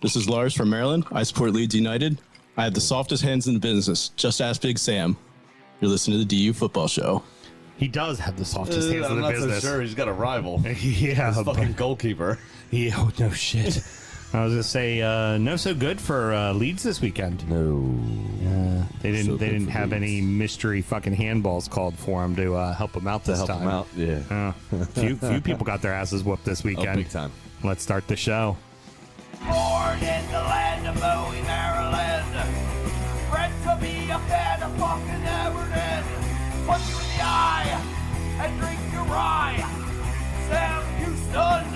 This is Lars from Maryland. I support Leeds United. I have the softest hands in the business. Just ask Big Sam. You're listening to the DU Football Show. He does have the softest hands in the business. I'm not so sure he's got a rival. Yeah, his fucking goalkeeper. Yeah, oh, no shit. I was gonna say no, so good for Leeds this weekend. No, they didn't have any mystery fucking handballs called for them to help them out this time. Yeah, few people got their asses whooped this weekend. big time. Let's start the show. Born in the land of Bowie, Maryland. Bred to be a fan of fucking Everton. Punch you in the eye and drink your rye. Sam Houston.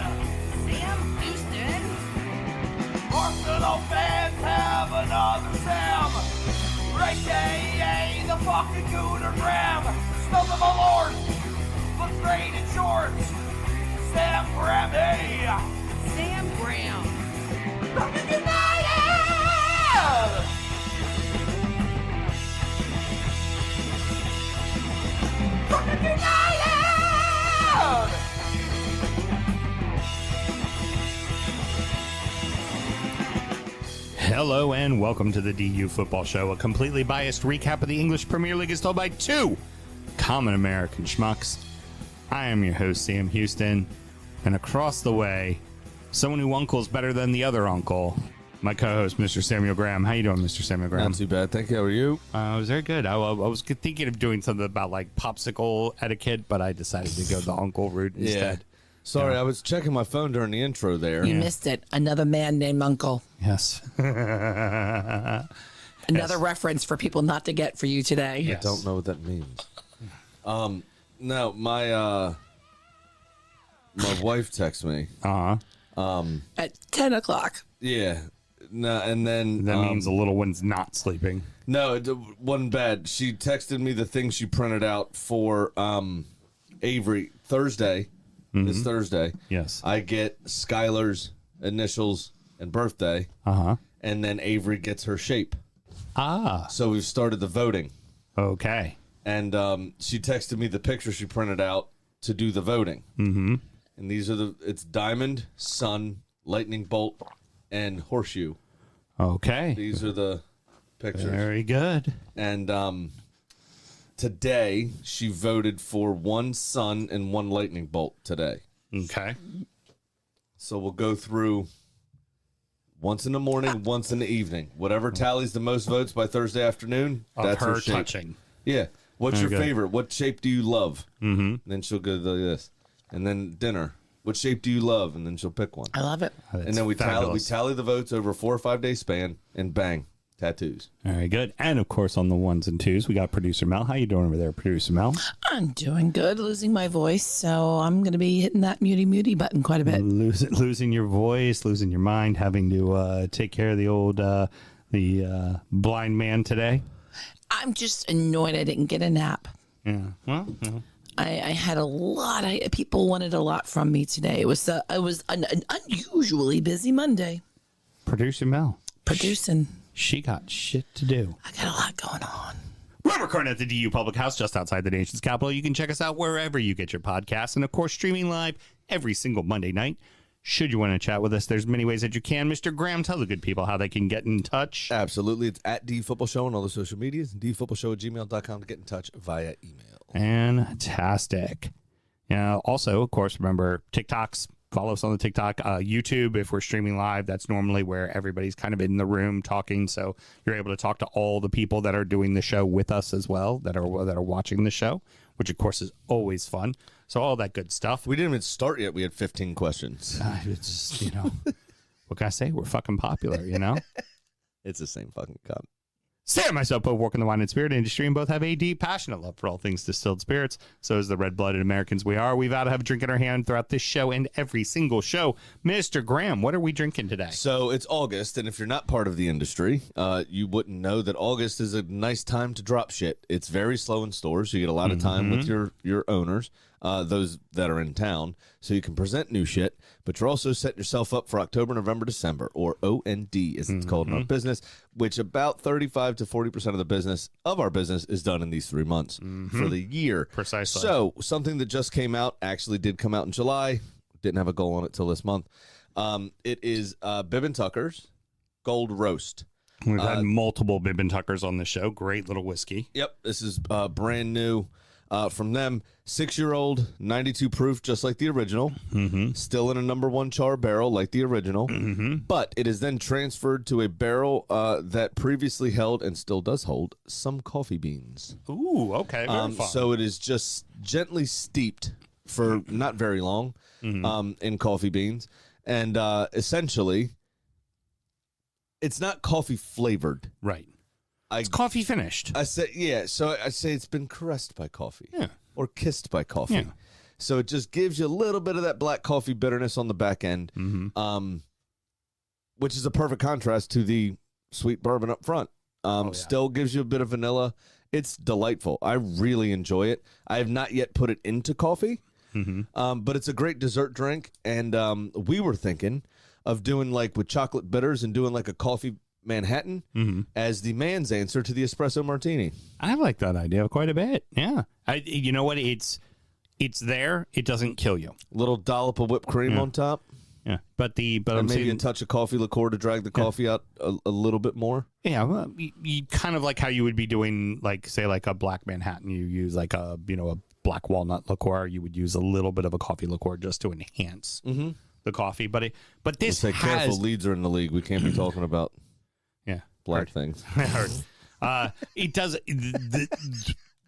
Sam Houston? Arsenal fans have another Sam. AKA the fucking Gooner Graham. Smells of my lord. Looks great in shorts. Sam Graham, hey. Sam Graham. Fucking United! Fucking United! Hello and welcome to the DU Football Show. A completely biased recap of the English Premier League is told by two common American schmucks. I am your host, Sam Houston, and across the way, someone who uncles better than the other uncle, my co-host, Mr. Samuel Graham. How you doing, Mr. Samuel Graham? Not too bad, thank you. How are you? I was very good. I was thinking of doing something about like popsicle etiquette, but I decided to go the uncle route instead. Sorry, I was checking my phone during the intro there. You missed it. Another man named Uncle. Yes. Another reference for people not to get for you today. Yes. I don't know what that means. No, my wife texted me. At 10 o'clock. Yeah. No, and then That means the little one's not sleeping. no, it wasn't bad. She texted me the thing she printed out for Avery Thursday. This Thursday. Yes. I get Skylar's initials and birthday, and then Avery gets her shape. So we've started the voting. Okay. And she texted me the picture she printed out to do the voting. Mm-hmm. And these are it's diamond, sun, lightning bolt, and horseshoe. Okay. These are the pictures. Very good. And today she voted for one sun and one lightning bolt today. Okay. So we'll go through once in the morning, once in the evening. Whatever tallies the most votes by Thursday afternoon, that's her her shape. touching. Yeah. What's Very your good. favorite? What shape do you love? Mm-hmm. Then she'll go to this. And then dinner. What shape do you love? And then she'll pick one. I love it. And then we tally the votes over a 4 or 5 day span, and bang, tattoos. Very good. And of course, on the ones and twos, we got producer Mel. How you doing over there, producer Mel? I'm doing good. Losing my voice, so I'm going to be hitting that muty button quite a bit. Losing your voice, losing your mind, having to take care of the old the blind man today. I'm just annoyed I didn't get a nap. Yeah. Well. I had a lot. People wanted a lot from me today. It was an unusually busy Monday. Producer Mel. Producing. She got shit to do. I got a lot going on. We're recording at the DU Public House just outside the nation's capital. You can check us out wherever you get your podcasts. And, of course, streaming live every single Monday night. Should you want to chat with us, there's many ways that you can. Mr. Graham, tell the good people how they can get in touch. Absolutely. It's at DFootball Show on all the social medias, dfootballshow@gmail.com to get in touch via email. Fantastic. Also, of course, remember TikToks. Follow us on the TikTok. YouTube, if we're streaming live, that's normally where everybody's kind of in the room talking. So you're able to talk to all the people that are doing the show with us as well, that are watching the show, which, of course, is always fun. So all that good stuff. We didn't even start yet. We had 15 questions. It's just, what can I say? We're fucking popular, It's the same fucking cup. Sam and myself both work in the wine and spirit industry and both have a deep, passionate love for all things distilled spirits. So as the red-blooded Americans we are, we vow to have a drink in our hand throughout this show and every single show. Mr. Graham, what are we drinking today? So it's August, and if you're not part of the industry, you wouldn't know that August is a nice time to drop shit. It's very slow in stores, so you get a lot of time with your owners, those that are in town, so you can present new shit, but you're also setting yourself up for October, November, December, or OND, as it's called in our business, which about 35 to 40% of the business of our business is done in these 3 months for the year. Precisely. So something that just came out, actually did come out in July, didn't have a goal on it till this month, It is Bibb and Tucker's Gold Roast. We've had multiple Bibb and Tuckers on the show. Great little whiskey. Yep, this is brand new from them. 6-year-old, 92 proof, just like the original. Still in a number 1 char barrel, like the original. But it is then transferred to a barrel that previously held and still does hold some coffee beans. Ooh, okay. Very fun. So it is just gently steeped for not very long in coffee beans. And essentially, it's not coffee flavored. Right. It's coffee finished. I say, yeah. So I say it's been caressed by coffee. Yeah. Or kissed by coffee. Yeah. So it just gives you a little bit of that black coffee bitterness on the back end, which is a perfect contrast to the sweet bourbon up front. Still gives you a bit of vanilla. It's delightful. I really enjoy it. I have not yet put it into coffee, but it's a great dessert drink. And we were thinking of doing like with chocolate bitters and doing like a coffee Manhattan as the man's answer to the espresso martini. I like that idea quite a bit. Yeah. You know what? It's there. It doesn't kill you. Little dollop of whipped cream on top. Yeah. But And I'm maybe saying, a touch of coffee liqueur to drag the coffee out a little bit more. yeah, well, you kind of like how you would be doing, like, say, like a black Manhattan. You use like a black walnut liqueur. You would use a little bit of a coffee liqueur just to enhance the coffee. But this Say careful, has Leeds are in the league. We can't be talking about black things. It does.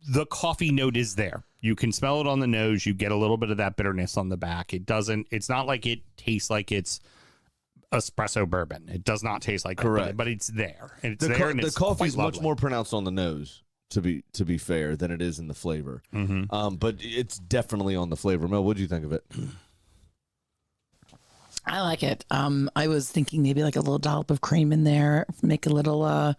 The coffee note is there. You can smell it on the nose. You get a little bit of that bitterness on the back. It's not like it tastes like it's espresso bourbon. It does not taste like Correct. that, but it's there. And it's The there. And the it's coffee is quite much lovely. more pronounced on the nose, to be fair, than it is in the flavor. But it's definitely on the flavor. Mel, what do you think of it? I like it. I was thinking maybe like a little dollop of cream in there, make a little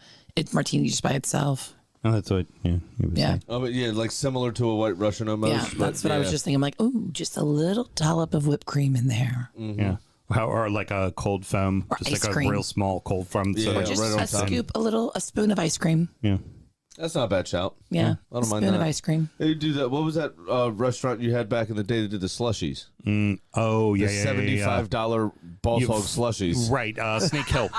martini just by itself. Oh, that's what. Yeah. You would say. Oh, but yeah, like similar to a White Russian almost. Yeah, but that's what I was just thinking. I'm like, ooh, just a little dollop of whipped cream in there. Yeah. Or like a cold foam, Or just ice like cream. a real small cold foam. Yeah, Or just right on a top. scoop, a spoon of ice cream. Yeah. That's not a bad shout. Yeah, I a don't mind spoon that. of ice cream. They do that. What was that restaurant you had back in the day that did the slushies? Oh, yeah. The yeah. $75 Boss Hog slushies. Right, Snake Hill.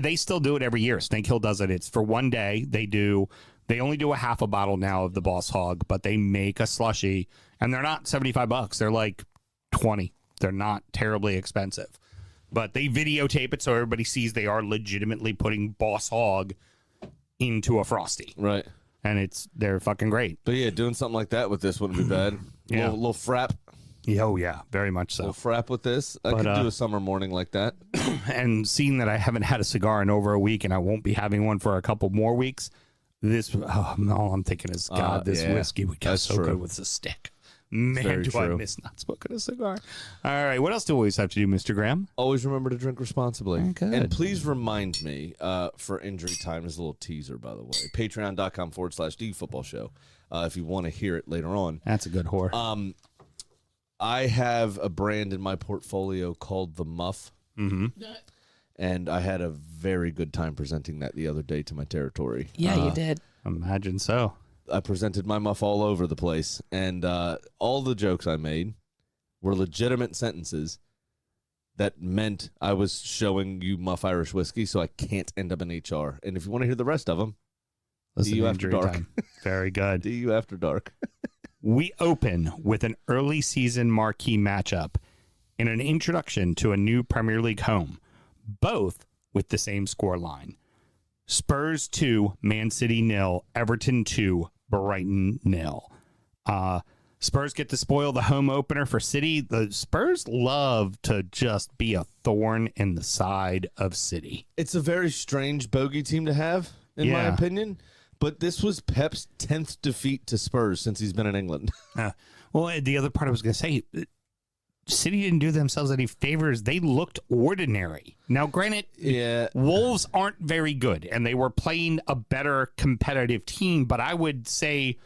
They still do it every year. Snake Hill does it. It's for one day. They only do a half a bottle now of the Boss Hog, but they make a slushie, and they're not $75. They're like $20. They're not terribly expensive, but they videotape it so everybody sees they are legitimately putting Boss Hog into a Frosty. Right. And they're fucking great. But yeah, doing something like that with this wouldn't be bad. Yeah. Little frap. Yeah, oh yeah, very much so. Little frap with this. I But, could do a summer morning like that. And seeing that I haven't had a cigar in over a week and I won't be having one for a couple more weeks, all I'm thinking is, God, this yeah, whiskey would go that's so true. good with a stick. Man, very do I true. miss not smoking a cigar. All right, what else do we always have to do, Mr. Graham? Always remember to drink responsibly. Good. And please remind me for injury time is a little teaser, by the way. Patreon.com/D Football Show. If you want to hear it later on. That's a good whore. I have a brand in my portfolio called The Muff. And I had a very good time presenting that the other day to my territory. Yeah, you did. Imagine so. I presented my muff all over the place, and all the jokes I made were legitimate sentences that meant I was showing you Muff Irish whiskey, so I can't end up in HR. And if you want to hear the rest of them, Listen, DU After injury Dark. time. Very good. DU After Dark. We open with an early season marquee matchup and an introduction to a new Premier League home, both with the same score line. Spurs 2, Man City 0, Everton 2, Brighton 0. Spurs get to spoil the home opener for City. The Spurs love to just be a thorn in the side of City. It's a very strange bogey team to have, in my Yeah. opinion. But this was Pep's 10th defeat to Spurs since he's been in England. Well, the other part I was going to say, City didn't do themselves any favors. They looked ordinary. Now, granted, Yeah. Wolves aren't very good, and they were playing a better competitive team, but I would say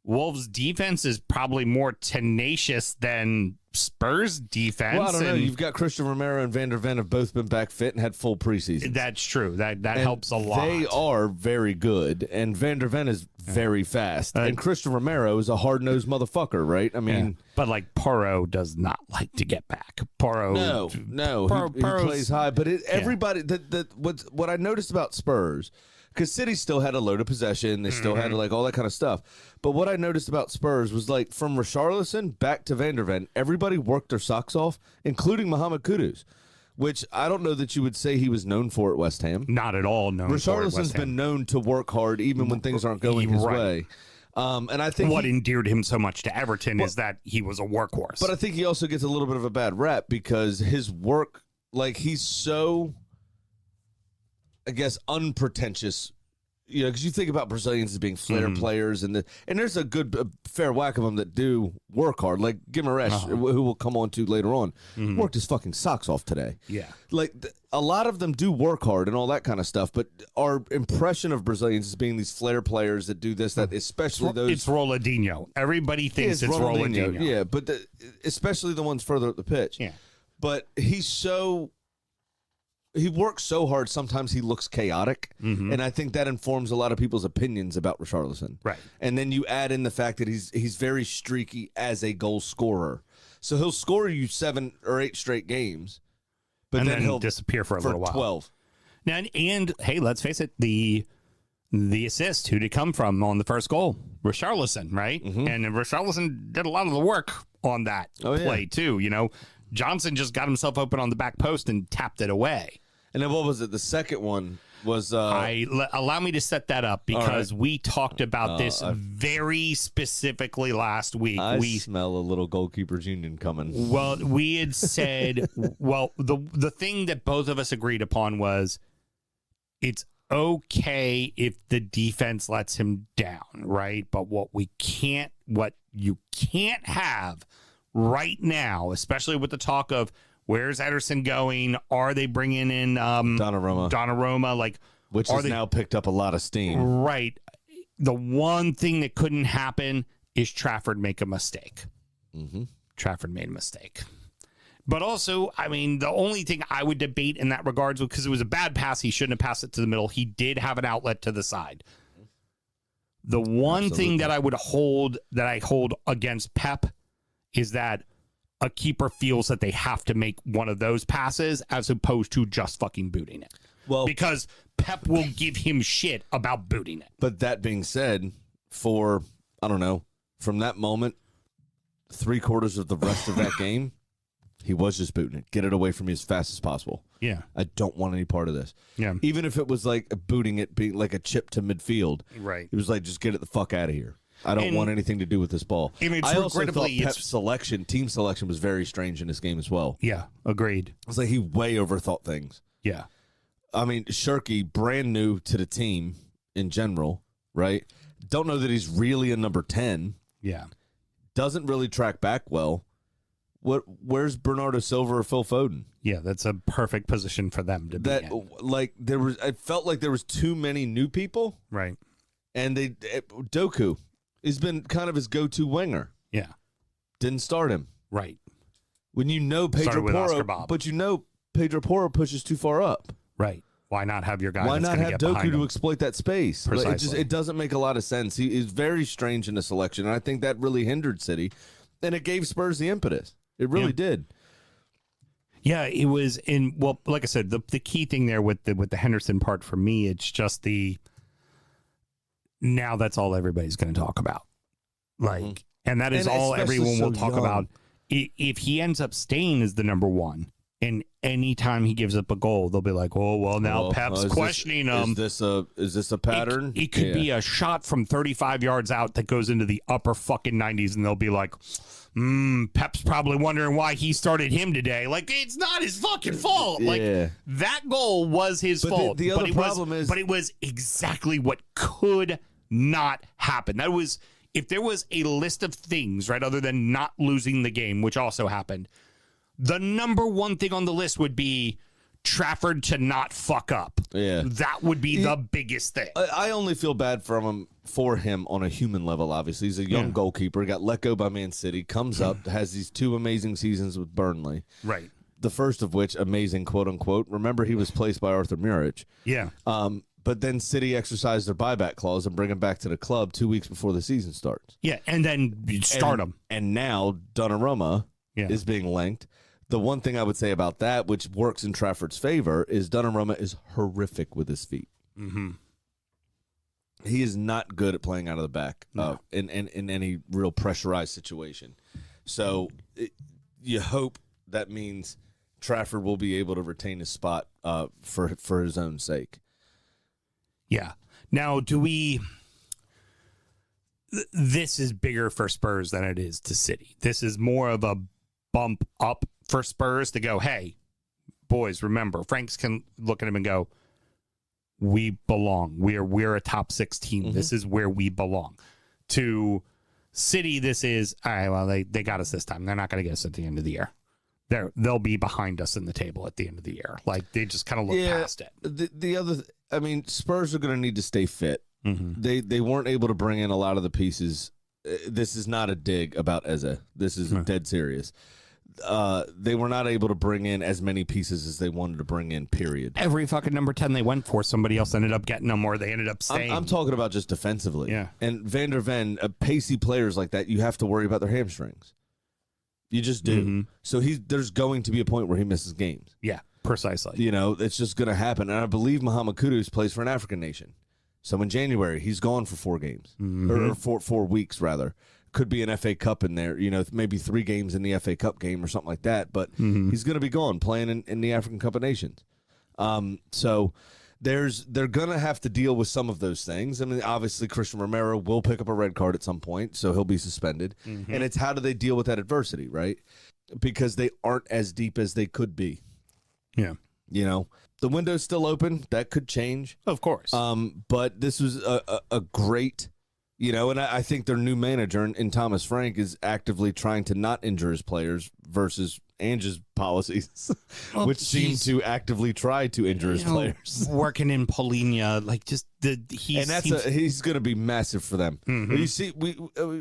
Wolves' defense is probably more tenacious than Spurs' defense. Well, I don't know. and You've got Christian Romero and Van der Ven have both been back fit and had full preseason. That's true. That And helps a lot. They are very good, and Van der Ven is very fast. And Christian Romero is a hard-nosed motherfucker, right? I mean... But, like, Porro does not like to get back. Porro... No, he plays high. But everybody... What I noticed about Spurs... Because City still had a load of possession. They still had, like, all that kind of stuff. But what I noticed about Spurs was, like, from Richarlison back to Van der Ven, everybody worked their socks off, including Mohamed Kudus, which I don't know that you would say he was known for at West Ham. Not at all known for at West Ham. Richarlison's been known to work hard even when things aren't going his way. And I think what endeared him so much to Everton is that he was a workhorse. But I think he also gets a little bit of a bad rap because his work, like, he's so... I guess, unpretentious, you know, because you think about Brazilians as being flair players, and there's a good, fair whack of them that do work hard, like Guimaraes, who we'll come on to later on, worked his fucking socks off today. Yeah. Like, a lot of them do work hard and all that kind of stuff, but our impression of Brazilians as being these flair players that do this, that, especially those... It's Ronaldinho. Everybody thinks it's Ronaldinho. Yeah, but especially the ones further up the pitch. Yeah. But he's so... He works so hard, sometimes he looks chaotic, and I think that informs a lot of people's opinions about Richarlison. Right. And then you add in the fact that he's very streaky as a goal scorer. So he'll score you 7 or 8 straight games, but and then he'll disappear for a little while. 12. Now, and hey, let's face it, the assist, who did it come from on the first goal? Richarlison, right? And Richarlison did a lot of the work on that play, too. You know, Johnson just got himself open on the back post and tapped it away. And then what was it? The second one was... allow me to set that up because we talked about this very specifically last week. I smell a little goalkeeper's union coming. Well, we had said... well, the thing that both of us agreed upon was it's okay if the defense lets him down, right? But what you can't have right now, especially with the talk of where's Ederson going? Are they bringing in Donnarumma? Like, which has now picked up a lot of steam. Right. The one thing that couldn't happen is Trafford make a mistake. Trafford made a mistake. But also, I mean, the only thing I would debate in that regards, because it was a bad pass, he shouldn't have passed it to the middle. He did have an outlet to the side. The one thing that I hold against Pep is that a keeper feels that they have to make one of those passes as opposed to just fucking booting it. Well, because Pep will give him shit about booting it. But that being said, for, I don't know, from that moment, 3/4 of the rest of that game, he was just booting it. Get it away from me as fast as possible. Yeah. I don't want any part of this. Yeah. Even if it was like booting it being like a chip to midfield. Right. It was like, just get it the fuck out of here. I don't want anything to do with this ball. I also thought Pep's team selection was very strange in this game as well. Yeah, agreed. It's like he way overthought things. Yeah. I mean, Shirky, brand new to the team in general, right? Don't know that he's really a number 10. Yeah. Doesn't really track back well. Where's Bernardo Silva or Phil Foden? Yeah, that's a perfect position for them to be in. Like, I felt like there was too many new people. Right. And Doku has been kind of his go-to winger. Yeah. Didn't start him. Right. When you know Pedro Porro, but you know Pedro Porro pushes too far up. Right. Why not have your guy? Why not have Doku to exploit that space? Precisely. It doesn't make a lot of sense. He is very strange in the selection, and I think that really hindered City, and it gave Spurs the impetus. It really did. Yeah, it was like I said, the key thing there with the Henderson part for me, it's just now that's all everybody's going to talk about. Like, and that is all everyone will talk about. If he ends up staying as the number 1, and anytime he gives up a goal, they'll be like, "Oh, well, now Pep's questioning him." Is this a pattern? It could be a shot from 35 yards out that goes into the upper fucking 90s, and they'll be like, Pep's probably wondering why he started him today. Like, it's not his fucking fault. Like, that goal was his fault. The other problem is... But it was exactly what could not happen. That was... If there was a list of things, right, other than not losing the game, which also happened, the number 1 thing on the list would be Trafford to not fuck up. Yeah. That would be the biggest thing. I only feel bad for him on a human level, obviously. He's a young goalkeeper, got let go by Man City, comes up, has these 2 amazing seasons with Burnley. Right. The first of which, amazing, quote unquote. Remember, he was placed by Arthur Muric. Yeah. But then City exercised their buyback clause and bring him back to the club 2 weeks before the season starts. Yeah, and then you start him. And now Donnarumma is being linked. The one thing I would say about that, which works in Trafford's favor, is Donnarumma is horrific with his feet. Mm-hmm. He is not good at playing out of the back in any real pressurized situation. So you hope that means Trafford will be able to retain his spot for his own sake. Yeah. Now, this is bigger for Spurs than it is to City. This is more of a bump up for Spurs to go, hey, boys, remember, Franks can look at him and go, we belong. We're a top 6 team. Mm-hmm. This is where we belong. To City, this is, all right, well, they got us this time. They're not going to get us at the end of the year. They'll be behind us in the table at the end of the year. Like, they just kind of look past it. The other, I mean, Spurs are going to need to stay fit. Mm-hmm. They weren't able to bring in a lot of the pieces. This is not a dig about Eze. This is dead serious. They were not able to bring in as many pieces as they wanted to bring in, period. Every fucking number 10 they went for, somebody else ended up getting them, or they ended up staying. I'm talking about just defensively. Yeah. And Van der Ven, pacey players like that, you have to worry about their hamstrings. You just do. Mm-hmm. So there's going to be a point where he misses games. Yeah, precisely. You know, it's just going to happen. And I believe Mohamed Kudus plays for an African nation. So in January, he's gone for 4 games. Mm-hmm. Or 4 weeks, rather. Could be an FA Cup in there, you know, maybe 3 games in the FA Cup game or something like that. But he's going to be gone playing in the African Cup of Nations. So they're going to have to deal with some of those things. I mean, obviously, Christian Romero will pick up a red card at some point, so he'll be suspended. Mm-hmm. And it's how do they deal with that adversity, right? Because they aren't as deep as they could be. Yeah. You know, the window's still open. That could change. Of course. But this was a great... You know, and I think their new manager in Thomas Frank is actively trying to not injure his players versus Ange's policies, which seem to activly try to injure his players. Working in Paulinho, like just he's going to be massive for them. Mm-hmm. You see, we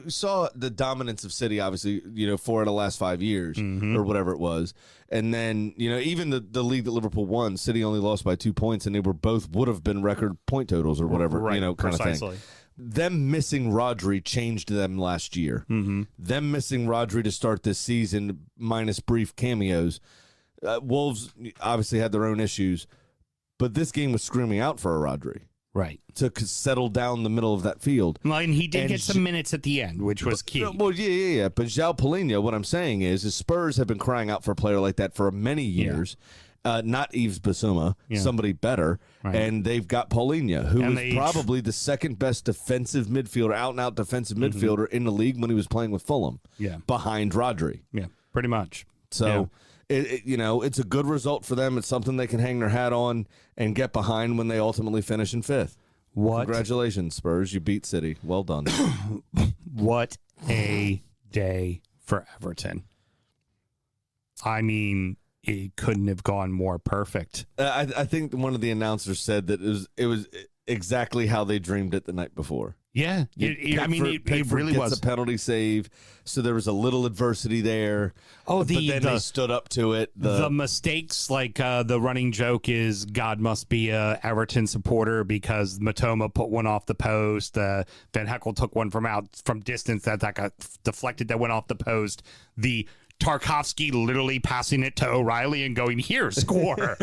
saw the dominance of City, obviously, you know, 4 of the last 5 years or whatever it was, and then you know even the league that Liverpool won, City only lost by 2 points, and they would have been record point totals or whatever, right, you know, kind precisely. of thing. Them missing Rodri changed them last year. Mm-hmm. Them missing Rodri to start this season, minus brief cameos. Wolves obviously had their own issues, but this game was screaming out for a Rodri. Right. To settle down the middle of that field. Well, and he did get some minutes at the end, which was key. Well, yeah. But João Paulinho, what I'm saying is Spurs have been crying out for a player like that for many years. Yeah. Not Yves Bissouma, somebody better. Right. And they've got Paulinho, who is probably the second best defensive midfielder, out-and-out defensive midfielder in the league when he was playing with Fulham. Yeah. Behind Rodri. Yeah, pretty much. So, you know, it's a good result for them. It's something they can hang their hat on and get behind when they ultimately finish in 5th. What? Congratulations, Spurs. You beat City. Well done. What a day for Everton. I mean... It couldn't have gone more perfect. I think one of the announcers said that it was exactly how they dreamed it the night before. Yeah, it really was a penalty save, so there was a little adversity there. Oh, but then they stood up to it. The mistakes, like the running joke is God must be a Everton supporter because Matoma put one off the post. Van Heckel took one from distance that got deflected that went off the post. The Tarkovsky literally passing it to O'Reilly and going, here, score.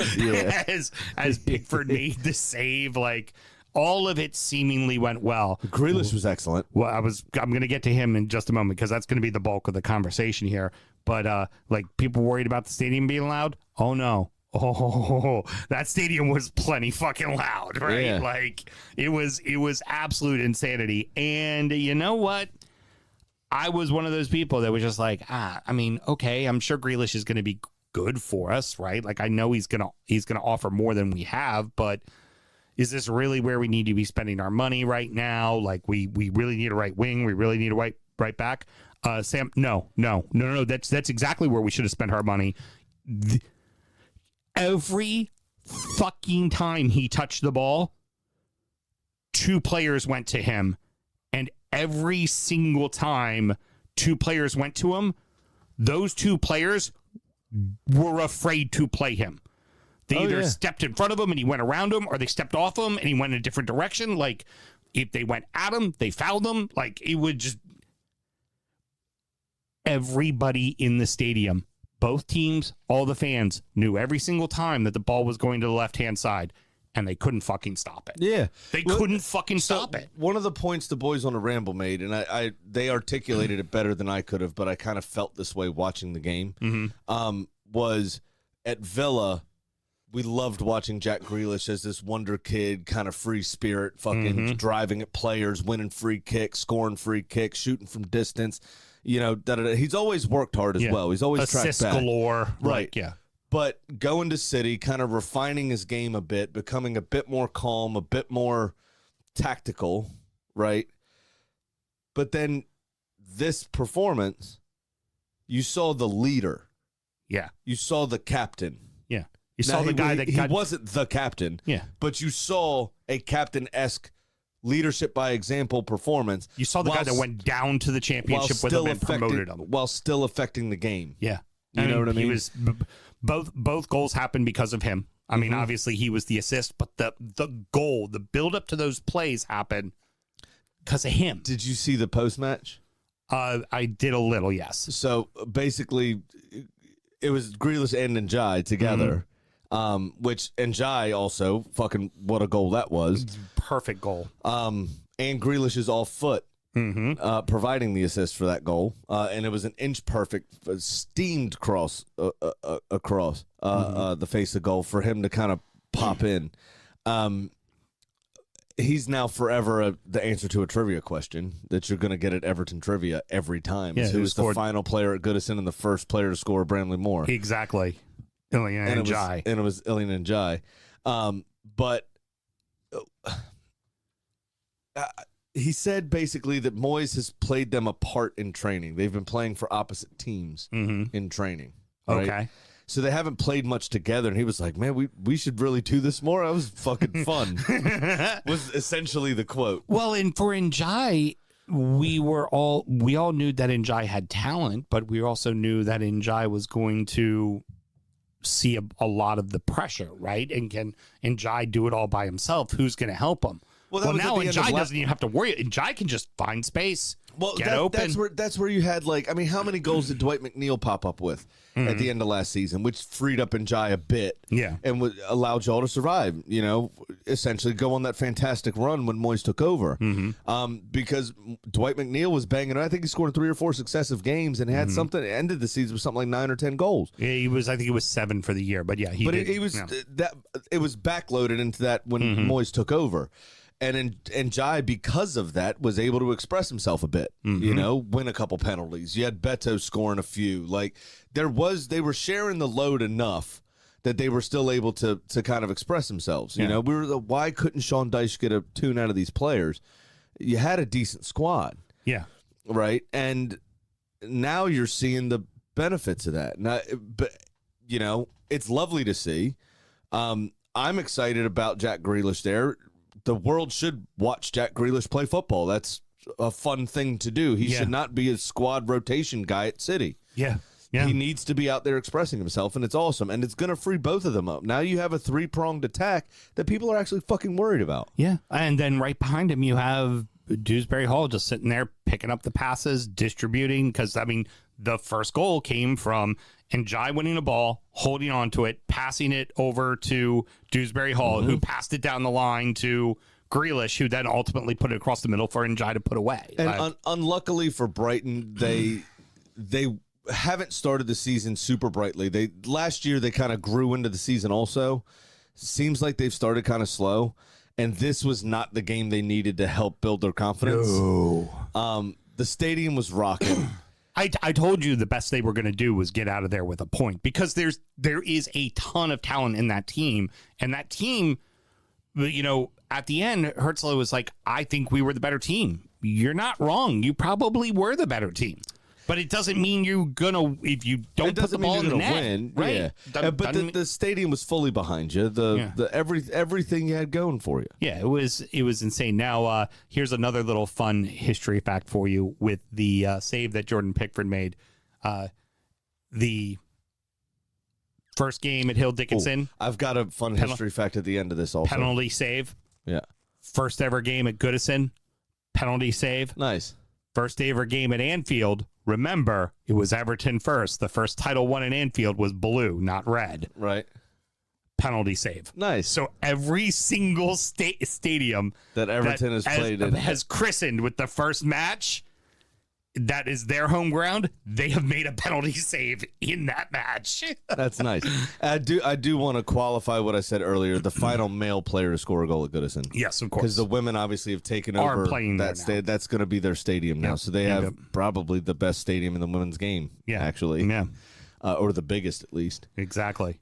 as Pickford made the save. Like, all of it seemingly went well. Grealish was excellent. Well, I'm going to get to him in just a moment because that's going to be the bulk of the conversation here. But, like, people worried about the stadium being loud? Oh, no. Oh, that stadium was plenty fucking loud, right? Yeah. Like, it was absolute insanity. And you know what? I was one of those people that was just like, I mean, okay, I'm sure Grealish is going to be good for us, right? Like, I know he's going to offer more than we have, but is this really where we need to be spending our money right now? Like, we really need a right wing. We really need a right back. Sam, no. That's exactly where we should have spent our money. Every fucking time he touched the ball, 2 players went to him. And every single time 2 players went to him, those 2 players were afraid to play him. They either stepped in front of him and he went around him, or they stepped off him and he went in a different direction. Like, if they went at him, they fouled him. Like, it would just... Everybody in the stadium, both teams, all the fans, knew every single time that the ball was going to the left-hand side, and they couldn't fucking stop it. Yeah. They couldn't fucking stop it. One of the points the boys on the Ramble made, and they articulated it better than I could have, but I kind of felt this way watching the game, was at Villa, we loved watching Jack Grealish as this wonder kid, kind of free spirit, fucking driving at players, winning free kicks, scoring free kicks, shooting from distance. You know, he's always worked hard as well. He's always tracked back. Galore. Right. Like, yeah. But going to City, kind of refining his game a bit, becoming a bit more calm, a bit more tactical, right? But then this performance, you saw the leader. Yeah. You saw the captain. Yeah. You saw the guy that he wasn't the captain. Yeah. But you saw a captain-esque leadership by example performance. You saw the guy that went down to the championship with him and promoted him. While still affecting the game. Yeah. You know what I mean? He was both goals happened because of him. I mean, obviously he was the assist, but the goal, the build up to those plays happened because of him. Did you see the post-match? I did a little, yes. So basically, it was Grealish and Njai together, which Njai also, fucking what a goal that was. Perfect goal. And Grealish is off foot, providing the assist for that goal. And it was an inch perfect, steamed cross across the face of goal for him to kind of pop in. He's now forever the answer to a trivia question that you're going to get at Everton Trivia every time. Yeah, who's the final player at Goodison and the first player to score Bramley Moore? Exactly. Ilian Njai. And it was Ilian Njai. But he said basically that Moyes has played them apart in training. They've been playing for opposite teams in training. Right? Okay. So they haven't played much together. And he was like, man, we should really do this more. That was fucking fun. Was essentially the quote. Well, and for Njai, we all knew that Njai had talent, but we also knew that Njai was going to see a lot of the pressure, right? And can Njai do it all by himself? Who's going to help him? Well, now Njai doesn't even have to worry. Njai can just find space, get open. That's where you had, like, I mean, how many goals did Dwight McNeil pop up with at the end of last season, which freed up Njai a bit, and would allow Joel to survive, you know, essentially go on that fantastic run when Moyes took over, because Dwight McNeil was banging. I think he scored 3 or 4 successive games and had something, ended the season with something like 9 or 10 goals. Yeah, I think it was 7 for the year, but yeah, it was backloaded into that when Moyes took over. And Njai, because of that, was able to express himself a bit, you know, win a couple penalties. You had Beto scoring a few. Like, they were sharing the load enough that they were still able to kind of express themselves. You know, why couldn't Sean Dyche get a tune out of these players? You had a decent squad. Yeah. Right. And now you're seeing the benefits of that. But, you know, it's lovely to see. I'm excited about Jack Grealish there. The world should watch Jack Grealish play football. That's a fun thing to do. He should not be a squad rotation guy at City. Yeah. He needs to be out there expressing himself, and it's awesome. And it's going to free both of them up. Now you have a 3-pronged attack that people are actually fucking worried about. Yeah. And then right behind him, you have Dewsbury Hall just sitting there picking up the passes, distributing, because, I mean, the first goal came from Njai winning the ball, holding on to it, passing it over to Dewsbury Hall, who passed it down the line to Grealish, who then ultimately put it across the middle for Njai to put away. And unluckily for Brighton, they haven't started the season super brightly. Last year, they kind of grew into the season also. Seems like they've started kind of slow. And this was not the game they needed to help build their confidence. No. The stadium was rocking. I told you the best they were going to do was get out of there with a point, because there is a ton of talent in that team. And that team, you know, at the end, Herzl was like, I think we were the better team. You're not wrong. You probably were the better team. But it doesn't mean you're going to, if you don't put the ball in the net, win, right? Yeah. But the stadium was fully behind you. Everything you had going for you. Yeah, it was insane. Now, here's another little fun history fact for you with the save that Jordan Pickford made. The First game at Hill Dickinson. I've got a fun history fact at the end of this also. Penalty save. Yeah. First ever game at Goodison. Penalty save. Nice. First ever game at Anfield. Remember, it was Everton first. The first title won in Anfield was blue, not red. Right. Penalty save. Nice. So every single stadium that Everton has played in has christened with the first match that is their home ground. They have made a penalty save in that match. That's nice. I do want to qualify what I said earlier. The final male player to score a goal at Goodison. Yes, of course. Because the women obviously have taken Are over playing that there now. That's going to be their stadium now. Yep. So they have probably the best stadium in the women's game. Yeah. Actually. Yeah. Or the biggest at least. Exactly.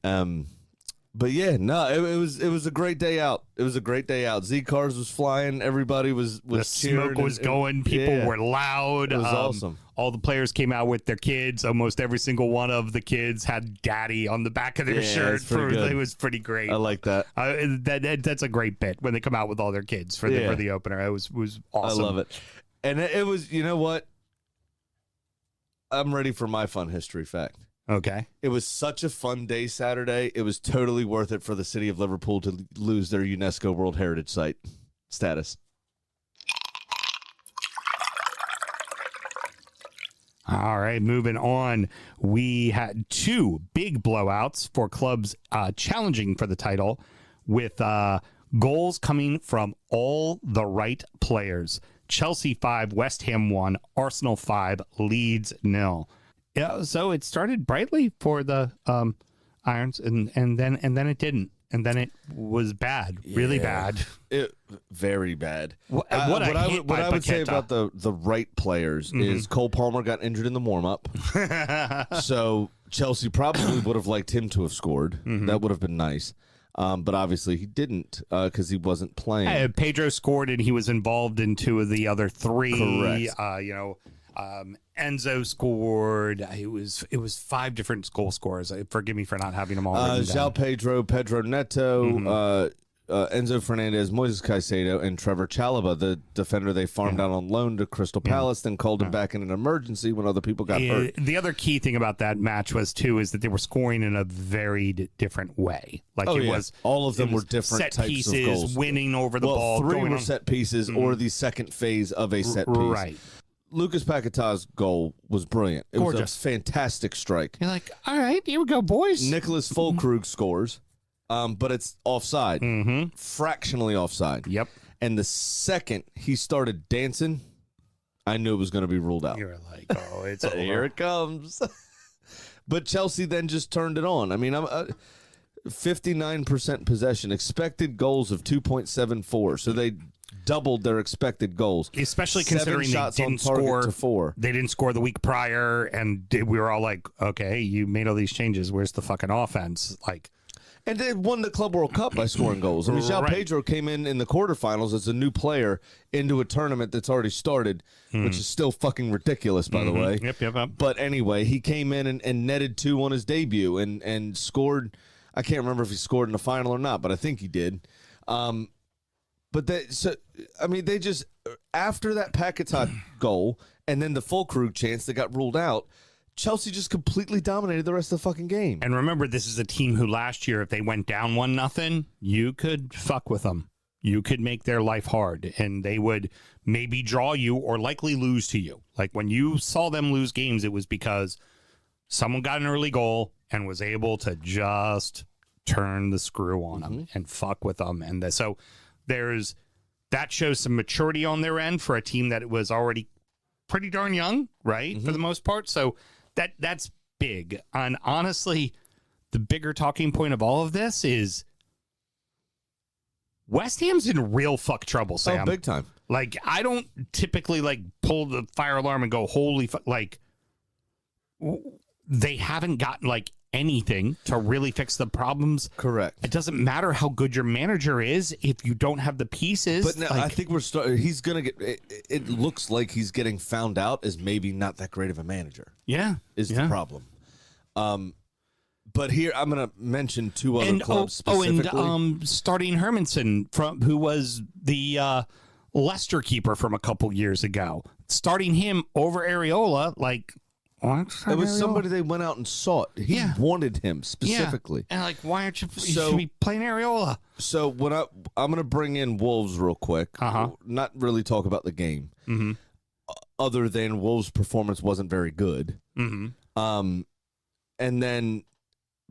But yeah, no, it was a great day out. It was a great day out. Z cars was flying. Everybody was the cheering. smoke was going. People were loud. It was awesome. All the players came out with their kids. Almost every single one of the kids had daddy on the back of their shirt. It was pretty great. I like that. That's a great bit when they come out with all their kids for the opener. It was awesome. I love it. And it was, you know what? I'm ready for my fun history fact. Okay. It was such a fun day Saturday. It was totally worth it for the city of Liverpool to lose their UNESCO World Heritage Site status. All right, moving on. We had two big blowouts for clubs challenging for the title with goals coming from all the right players. Chelsea 5, West Ham 1, Arsenal 5, Leeds 0. Yeah, so it started brightly for the Irons, and then it didn't, and then it was bad, really bad. Very bad. What I would say about the right players is Cole Palmer got injured in the warm up, so Chelsea probably would have liked him to have scored. That would have been nice, but obviously he didn't because he wasn't playing. Pedro scored, and he was involved in two of the other three. Correct. Enzo scored. It was 5 different goal scorers. Forgive me for not having them all written down. João Pedro Neto, Enzo Fernandez, Moises Caicedo, and Trevor Chalobah, the defender they farmed out on loan to Crystal Palace, then called him back in an emergency when other people got hurt. The other key thing about that match is that they were scoring in a very different way. Was all of them were different set types pieces, of goals. winning over the ball. 3 were set pieces or the second phase of a set piece. Right. Lucas Paqueta's goal was brilliant. It was a fantastic strike. You're like, all right, here we go, boys. Nicholas Fulkrug scores, but it's offside. Fractionally offside. Yep. And the second he started dancing, I knew it was going to be ruled out. You were like, oh, it's over. Here it comes. But Chelsea then just turned it on. I mean, 59% possession, expected goals of 2.74. So they doubled their expected goals, especially considering they didn't score to 4. They didn't score the week prior, and we were all like, "Okay, you made all these changes. Where's the fucking offense?" And they won the Club World Cup by scoring goals. I mean, João Pedro came in the quarterfinals as a new player into a tournament that's already started, which is still fucking ridiculous, by the way. Yep. But anyway, he came in and netted 2 on his debut and scored. I can't remember if he scored in the final or not, but I think he did. But they just, after that Paquetá goal and then the Fulkrug chance that got ruled out, Chelsea just completely dominated the rest of the fucking game. And remember, this is a team who last year, if they went down 1-0, you could fuck with them. You could make their life hard, and they would maybe draw you or likely lose to you. Like when you saw them lose games, it was because someone got an early goal and was able to just turn the screw on them and fuck with them. And so that shows some maturity on their end for a team that was already pretty darn young, right? For the most part. So that's big. And honestly, the bigger talking point of all of this is West Ham's in real fuck trouble, Sam. Oh, big time. Like, I don't typically pull the fire alarm and go, holy fuck. They haven't gotten anything to really fix the problems. Correct. It doesn't matter how good your manager is if you don't have the pieces. But now, I think he's going to get, it looks like he's getting found out as maybe not that great of a manager. Yeah. Is the problem. But here, I'm going to mention 2 other clubs specifically. And starting Hermanson, who was the Leicester keeper from a couple years ago. Starting him over Areola, It was somebody they went out and sought. He wanted him specifically. Yeah. And like, why aren't you? So- should be playing Areola. So when I'm going to bring in Wolves real quick. Uh-huh. Not really talk about the game. Mm-hmm. Other than Wolves' performance wasn't very good. Mm-hmm. And then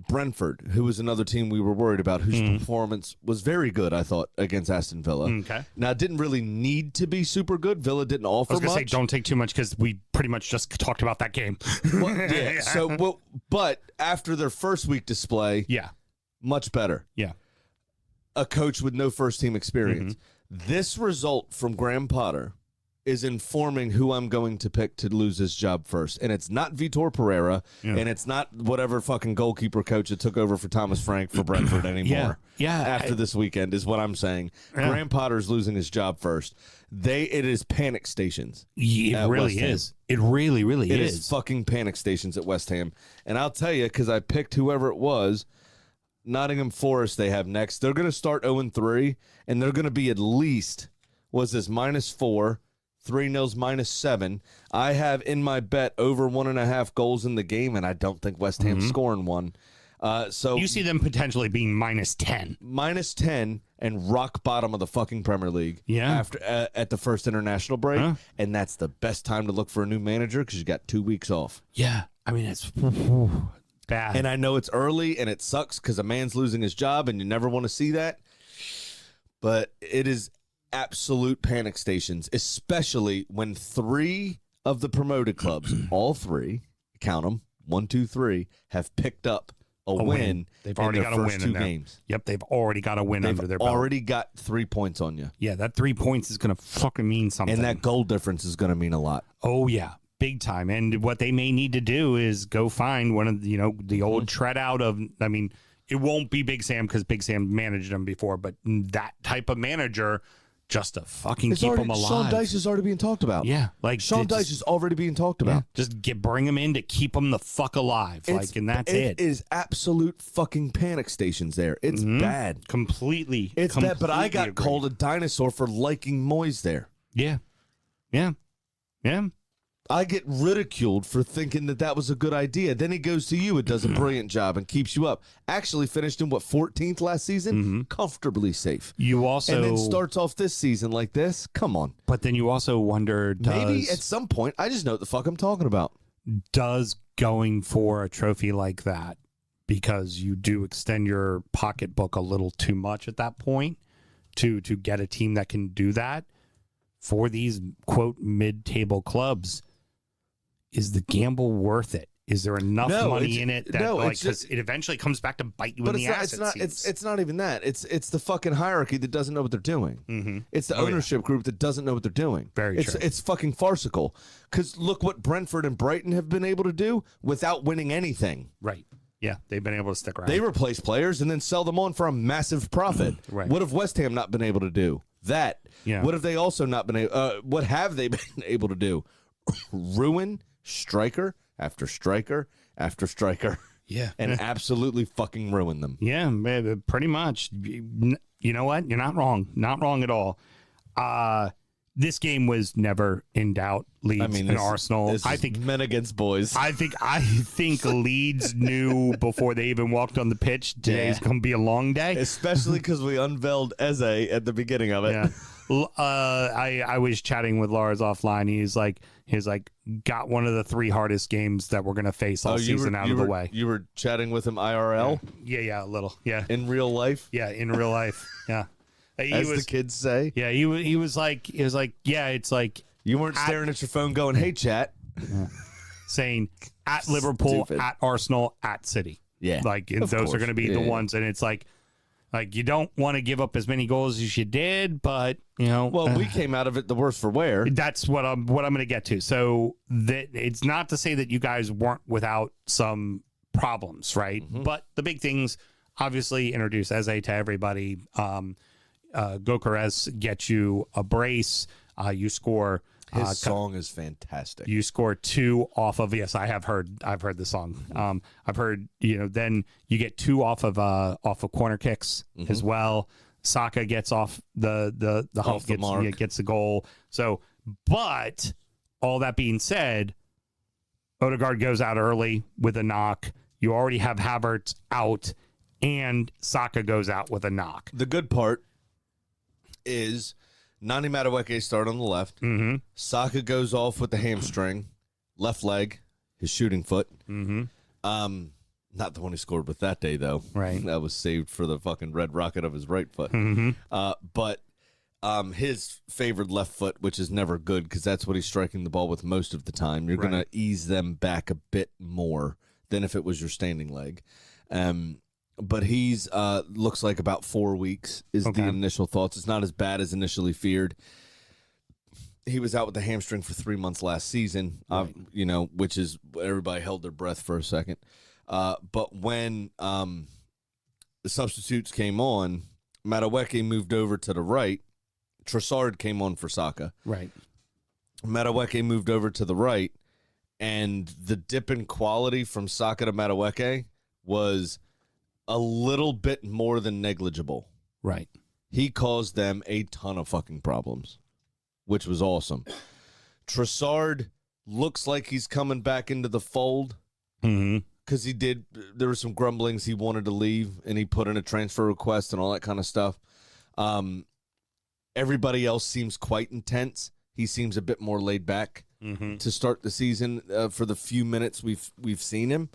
Brentford, who was another team we were worried about, whose performance was very good, I thought, against Aston Villa. Okay. Now, it didn't really need to be super good. Villa didn't offer I was much. going to say, don't take too much because we pretty much just talked about that game. Well, yeah. So, but after their first week display, Yeah. much better. Yeah. A coach with no first team experience. This result from Graham Potter is informing who I'm going to pick to lose his job first. And it's not Vitor Pereira, and it's not whatever fucking goalkeeper coach that took over for Thomas Frank for Brentford anymore. After this weekend is what I'm saying. Graham Potter's losing his job first. It is panic stations. It really is. It really, really It is. is fucking panic stations at West Ham. And I'll tell you, because I picked whoever it was, Nottingham Forest they have next. They're going to start 0-3, and they're going to be at least, -4, 3-0 -7. I have in my bet over 1.5 goals in the game, and I don't think West Ham's scoring one. So You see them potentially being -10. -10 and rock bottom of the fucking Premier League. Yeah. After at the first international break, and that's the best time to look for a new manager because you got 2 weeks off. Yeah. I mean, it's bad. And I know it's early and it sucks because a man's losing his job, and you never want to see that. But it is absolute panic stations, especially when 3 of the promoted clubs, all 3, count them, 1, 2, 3, have picked up a win. They've in already their got a first win in 2 there. games. Yep, they've already got a win under their They've belt. already got 3 points on you. Yeah, that 3 points is going to fucking mean something. And that goal difference is going to mean a lot. Oh, yeah. Big time. And what they may need to do is go find one of the, the old tread out of, I mean, it won't be Big Sam because Big Sam managed them before, but that type of manager just to fucking keep them alive. Sean Dyche is already being talked about. Yeah. Like Sean Dyche is already being talked about. Just bring them in to keep them the fuck alive. And that's it. It is absolute fucking panic stations there. It's bad. Completely. It's bad, but I got agree. called a dinosaur for liking Moyes there. Yeah. Yeah. Yeah. I get ridiculed for thinking that was a good idea. Then he goes to you and does a brilliant job and keeps you up. Actually finished in, 14th last season? Comfortably safe. You also... And then starts off this season like this? Come on. But then you also wonder, Maybe at some point, I just know what the fuck I'm talking about. does going for a trophy like that, because you do extend your pocketbook a little too much at that point to get a team that can do that for these, quote, mid-table clubs, is the gamble worth it? Is there enough money in it that because it eventually comes back to bite you in the ass? It's not even that. It's the fucking hierarchy that doesn't know what they're doing. It's the ownership group that doesn't know what they're doing. Very true. It's fucking farcical. Because look what Brentford and Brighton have been able to do without winning anything. Right. Yeah, they've been able to stick around. They replace players and then sell them on for a massive profit. Right. What have West Ham not been able to do? That. Yeah. What have they also not been able? What have they been able to do? Ruin striker after striker after striker. Yeah. And absolutely fucking ruin them. Yeah, pretty much. You know what? You're not wrong. Not wrong at all. This game was never in doubt. Leeds and Arsenal. I think men against boys. I think Leeds knew before they even walked on the pitch today's going to be a long day. Especially because we unveiled Eze at the beginning of it. Yeah. I was chatting with Lars offline. He's like, got one of the 3 hardest games that we're going to face all season out of the way. You were chatting with him IRL? Yeah, a little. Yeah. In real life? Yeah, in real life. Yeah. The kids say? Yeah, he was like, yeah, it's like. You weren't staring at your phone going, hey, chat. Saying at Liverpool, at Arsenal, at City. Yeah. Like, those are going to be the ones. And it's like you don't want to give up as many goals as you did, but, Well, we came out of it the worse for wear. That's what I'm going to get to. So it's not to say that you guys weren't without some problems, right? But the big things, obviously, introduce Eze to everybody. Gokares gets you a brace. You score. His song is fantastic. You score 2 off of. Yes, I've heard the song. I've heard. Then you get 2 off of corner kicks as well. Saka gets off the hump, gets the goal. So, but all that being said, Odegaard goes out early with a knock. You already have Havertz out, and Saka goes out with a knock. The good part is Nani Madueke started on the left. Mm-hmm. Saka goes off with the hamstring, left leg, his shooting foot. Mm-hmm. Not the one he scored with that day, though. Right. That was saved for the fucking red rocket of his right foot. Mm-hmm. But his favored left foot, which is never good because that's what he's striking the ball with most of the time. You're going to ease them back a bit more than if it was your standing leg. But he's looks like about 4 weeks is the initial thoughts. It's not as bad as initially feared. He was out with the hamstring for 3 months last season, which is everybody held their breath for a second. But when the substitutes came on, Madueke moved over to the right. Trossard came on for Saka. Right. Madueke moved over to the right, and the dip in quality from Saka to Madueke was a little bit more than negligible. Right. He caused them a ton of fucking problems, which was awesome. Trossard looks like he's coming back into the fold because there were some grumblings he wanted to leave, and he put in a transfer request and all that kind of stuff. Everybody else seems quite intense. He seems a bit more laid back to start the season for the few minutes we've seen him.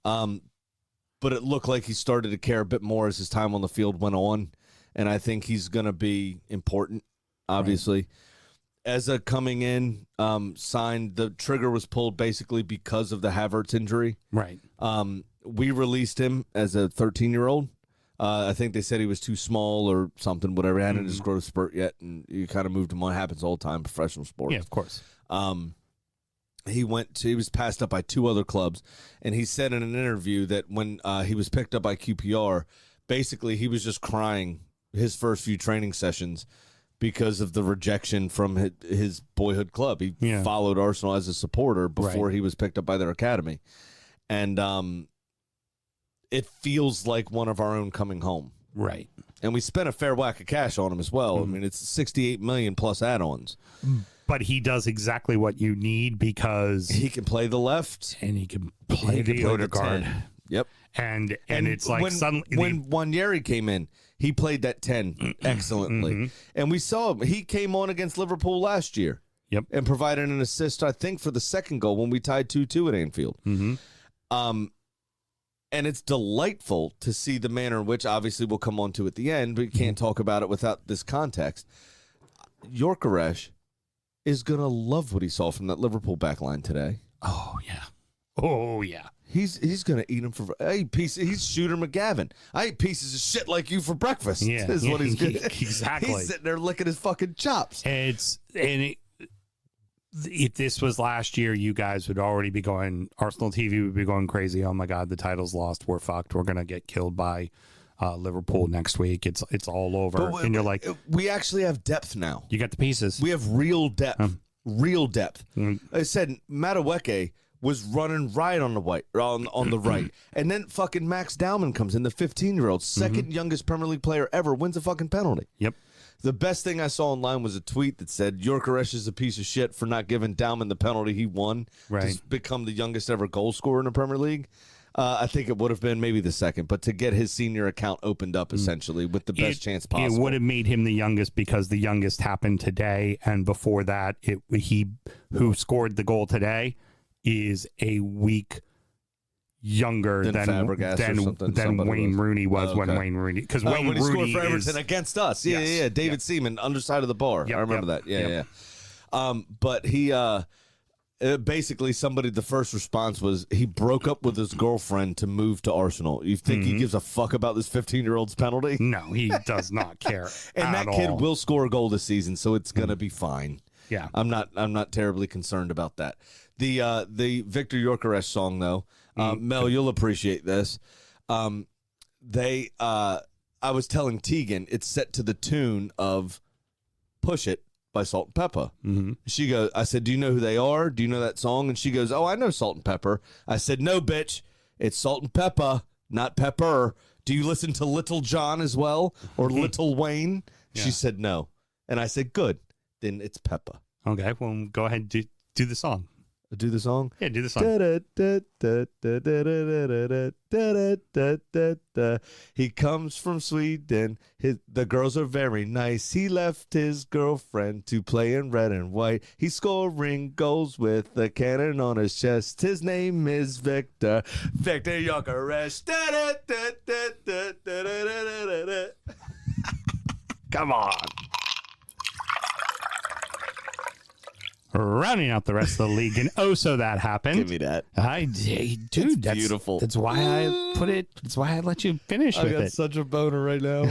But it looked like he started to care a bit more as his time on the field went on, and I think he's going to be important, obviously. Right. Eza coming in, signed, the trigger was pulled basically because of the Havertz injury. Right. We released him as a 13-year-old. I think they said he was too small or something, whatever. He hadn't his growth spurt yet, and you kind of moved him on. It happens all the time, professional sports. Yeah, of course. He was passed up by 2 other clubs, and he said in an interview that when he was picked up by QPR, basically he was just crying his first few training sessions because of the rejection from his boyhood club. He followed Arsenal as a supporter before he was picked up by their academy. And it feels like one of our own coming home. Right. And we spent a fair whack of cash on him as well. I mean, it's $68 million plus add-ons. But he does exactly what you need because he can play the left and he can play the Odegaard. Yep. And it's like when Wanyeri came in, he played that 10 excellently. And we saw him. He came on against Liverpool last year. Yep. And provided an assist, I think, for the second goal when we tied 2-2 at Anfield. And it's delightful to see the manner in which, obviously, we'll come on to at the end, but we can't talk about it without this context. Gyökeres is going to love what he saw from that Liverpool backline today. Oh, yeah. Oh, yeah. He's going to eat him for... He's Shooter McGavin. I eat pieces of shit like you for breakfast. Yeah. Is what he's going Exactly. He's sitting there licking his fucking chops. If this was last year, you guys would already be going, Arsenal TV would be going crazy. Oh my God, the title's lost. We're fucked. We're going to get killed by Liverpool next week. It's all over. And you're like, we actually have depth now. You got the pieces. We have real depth. Real depth. I said Madueke was running right on the the right. And then fucking Max Dowman comes in, the 15-year-old, second youngest Premier League player ever, wins a fucking penalty. Yep. The best thing I saw online was a tweet that said Gyökeres is a piece of shit for not giving Dowman the penalty he won to become the youngest ever goal scorer in the Premier League. I think it would have been maybe the second, but to get his senior account opened up essentially with the best chance possible. It would have made him the youngest because the youngest happened today, and before that, he who scored the goal today is a week younger than Wayne Rooney was when Wayne Rooney, because Wayne when he Rooney scored for Everton against us. Yeah. David Seaman, underside of the bar. I remember that. Yeah. But he basically the first response was he broke up with his girlfriend to move to Arsenal. You think he gives a fuck about this 15-year-old's penalty? No, he does not care. And that kid will score a goal this season, so it's gonna be fine. Yeah, I'm not terribly concerned about that. The Victor Gyökeres song though. Mel, you'll appreciate this. I was telling Tegan it's set to the tune of Push It by Salt and Pepper. She goes, I said, do you know who they are? Do you know that song? And she goes, oh, I know Salt and Pepper. I said, no, bitch. It's Salt and Pepper, not Pepper. Do you listen to Little John as well? Or Little Wayne? Yeah. She said, no. And I said, good. Then it's Pepper. Okay, well, go ahead and do the song. Do the song? Yeah, do the song. He comes from Sweden. The girls are very nice. He left his girlfriend to play in red and white. He's scoring goals with a cannon on his chest. His name is Victor Gyökeres. Come on. Rounding out the rest of the league, and so that happened. Give me that. Dude, that's beautiful. That's why I put it. That's why I let you finish with it. Such a boner right now.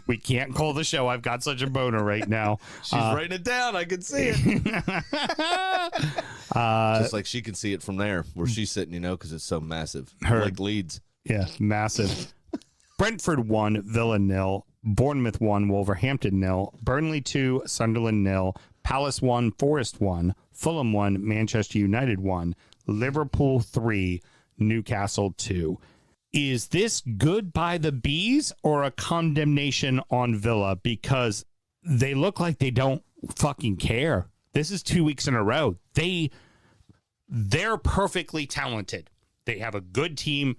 We can't call the show. I've got such a boner right now. She's writing it down. I can see it. Just like she can see it from there where she's sitting, because it's so massive. Like Leeds. Yeah, massive. Brentford 1, Villa 0. Bournemouth 1, Wolverhampton 0. Burnley 2, Sunderland 0. Palace 1, Forest 1. Fulham 1, Manchester United 1. Liverpool 3, Newcastle 2. Is this good by the Bees or a condemnation on Villa? Because they look like they don't fucking care. This is 2 weeks in a row. They're perfectly talented. They have a good team.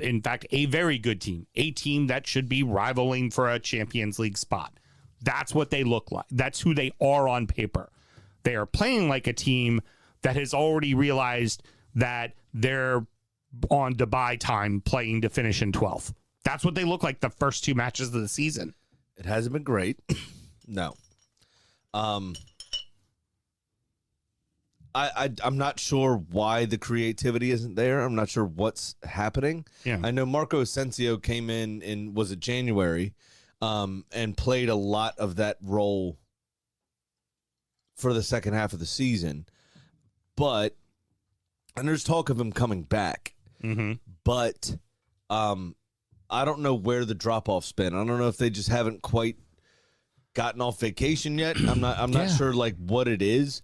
In fact, a very good team, a team that should be rivaling for a Champions League spot. That's what they look like. That's who they are on paper. They are playing like a team that has already realized that they're on Dubai time playing to finish in 12th. That's what they look like the first 2 matches of the season. It hasn't been great. No. I'm not sure why the creativity isn't there. I'm not sure what's happening. Yeah. I know Marco Asensio came in was it January, and played a lot of that role for the second half of the season. And there's talk of him coming back. Mm-hmm. But I don't know where the drop-off's been. I don't know if they just haven't quite gotten off vacation yet. I'm not sure like what it is.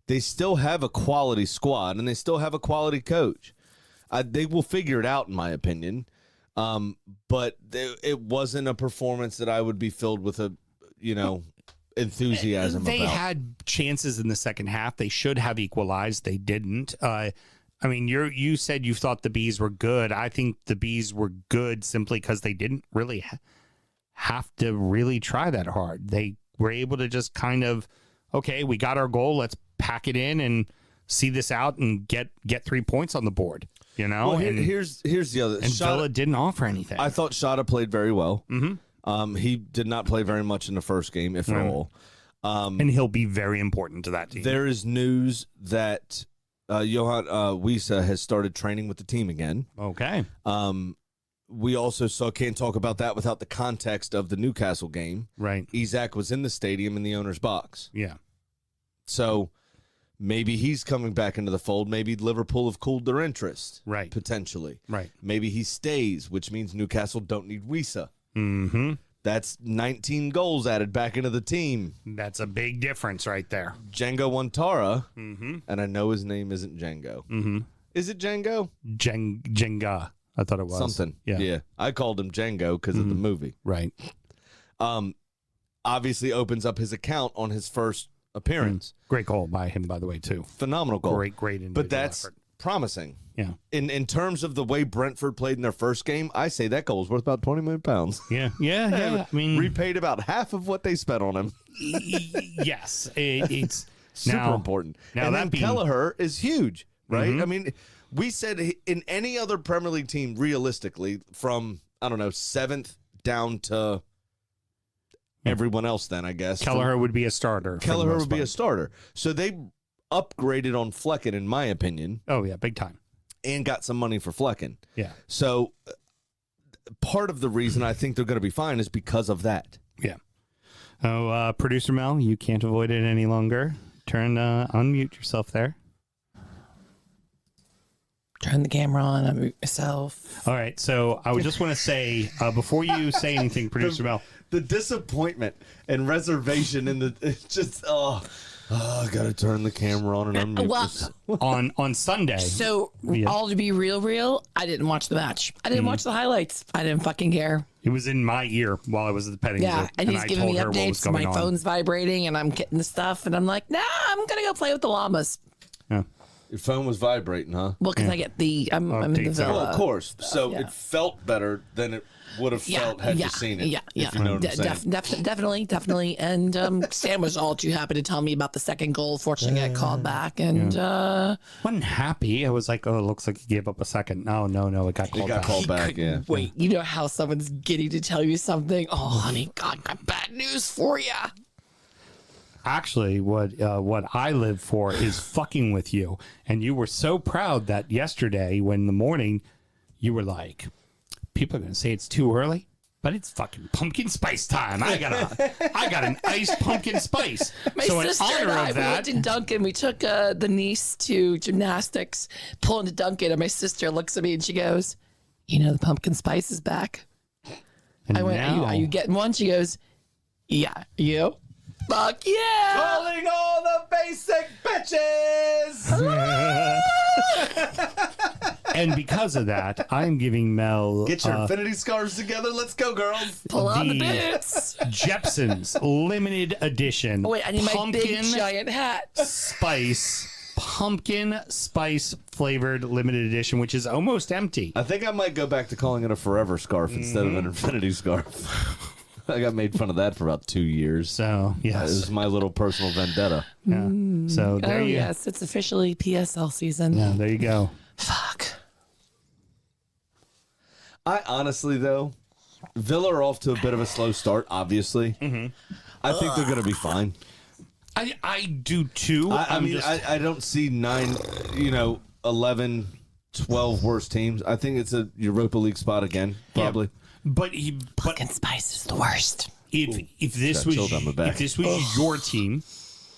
They still have a quality squad, and they still have a quality coach. They will figure it out, in my opinion. But it wasn't a performance that I would be filled with enthusiasm They about. had chances in the second half. They should have equalized. They didn't. I mean, you said you thought the Bees were good. I think the Bees were good simply because they didn't really have to really try that hard. They were able to just kind of, okay, we got our goal. Let's pack it in and see this out and get 3 points on the board. Well, here's the other. And Villa didn't offer anything. I thought Shota played very well. Mm-hmm. He did not play very much in the first game, if at all. And he'll be very important to that team. There is news that Johan Wisa has started training with the team again. Okay. We also can't talk about that without the context of the Newcastle game. Right. Isak was in the stadium in the owner's box. Yeah. So maybe he's coming back into the fold. Maybe Liverpool have cooled their interest. Right. Potentially. Right. Maybe he stays, which means Newcastle don't need Wisa. Mm-hmm. That's 19 goals added back into the team. That's a big difference right there. Django Wantara, Mm-hmm. and I know his name isn't Django. Mm-hmm. Is it Django? Jenga. I thought it was. Something. Yeah. I called him Django because of the movie. Right. Obviously opens up his account on his first appearance. Great goal by him, by the way, too. Phenomenal goal. Great individual But that's effort. promising. Yeah. In terms of the way Brentford played in their first game, I say that goal was worth about £20 million. Yeah. I mean, Repaid about half of what they spent on him. yes. It's super important. Now And that then being, Kelleher is huge, right? Mhm. I mean, we said in any other Premier League team, realistically, from, 7th down to everyone else then, I guess. Kelleher would be a starter. Kelleher would be a starter. So they upgraded on Flecken, in my opinion. Oh, yeah, big time. And got some money for Flecken. Yeah. So part of the reason I think they're going to be fine is because of that. Yeah. Oh, Producer Mel, you can't avoid it any longer. Unmute yourself there. Turn the camera on, unmute myself. All right, so I would just want to say, before you say anything, Producer Mel. The disappointment and reservation in it's just, Oh, I got to turn the camera on and unmute this. on Sunday. So, all to be real, I didn't watch the match. I didn't watch the highlights. I didn't fucking care. It was in my ear while I was at the petting zoo. Yeah, and he's I giving me told her what was updates. going My on. phone's vibrating, and I'm getting the stuff, and I'm like, nah, I'm going to go play with the llamas. Yeah. Your phone was vibrating, huh? Well, because I get I'm in the Updates. villa. Well, of course. So yeah. it felt better than it would have felt had you seen it. Yeah, if you know what I'm saying. Definitely. And Sam was all too happy to tell me about the second goal. Fortunately, I got called back, and Wasn't happy. I was like, oh, it looks like he gave up a second. No, it got called It got back. called back, yeah. wait, you know how someone's giddy to tell you something? Oh, honey, God, got bad news for you. Actually, what I live for is fucking with you. And you were so proud that yesterday, when in the morning, you were like, people are going to say it's too early, but it's fucking pumpkin spice time. I got an iced pumpkin spice. My So in sister honor and I, of we that, went to Duncan. We took the niece to gymnastics, pulling to Duncan, and my sister looks at me and she goes, "You know, the pumpkin spice is back." and I went, now, are you getting one? She goes, "Yeah, you." Fuck yeah! Calling all the basic bitches! and because of that, I'm giving Mel Get your infinity scarves together. Let's go, girls. Pull on the the- boots. Jepson's limited edition. Oh, wait, I need my big giant hat. Pumpkin spice flavored limited edition, which is almost empty. I think I might go back to calling it a forever scarf instead of an infinity scarf. I got made fun of that for about 2 years. So It yes, was my little personal vendetta. yeah. So there Oh, you yes, it's officially PSL season. Yeah, there you go. Fuck. I honestly, though, Villa are off to a bit of a slow start, obviously. I think they're going to be fine. I do too. I mean, I don't see 11, 12 worst teams. I think it's a Europa League spot again, probably. but Pumpkin spice is the worst. if this got was chilled on my back. if this was your team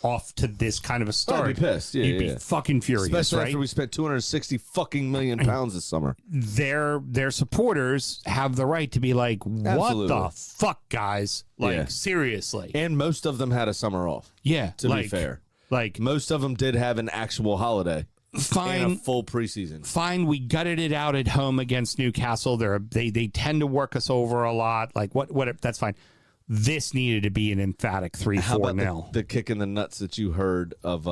off to this kind of a start, I'd be pissed. Yeah, you'd be yeah. fucking furious, Especially right? after we spent 260 fucking million pounds this summer. Their supporters have the right to be like, what Absolutely. the fuck, guys? Like, Yeah. seriously. And most of them had a summer off, Yeah. to be fair. Like, Most of them did have an actual holiday and a fine. full preseason. Fine, we gutted it out at home against Newcastle. They tend to work us over a lot. Like, what? That's fine. This needed to be an emphatic How 3-4 about nil. the kick in the nuts that you heard of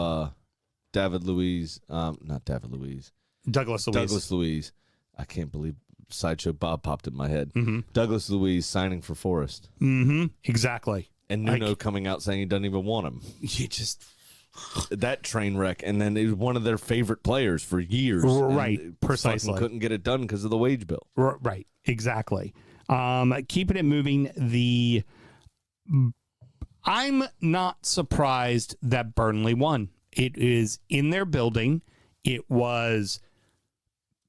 David Luiz, not David Luiz, Douglas Luiz. Douglas Luiz. I can't believe Sideshow Bob popped in my head. Mm-hmm. Douglas Luiz signing for Forest. Exactly. And Nuno coming out saying he doesn't even want him. You just That train wreck. And then it was one of their favorite players for years. Right, And precisely. fucking couldn't get it done because of the wage bill. right. Exactly. Keeping it moving. I'm not surprised that Burnley won. It is in their building. It was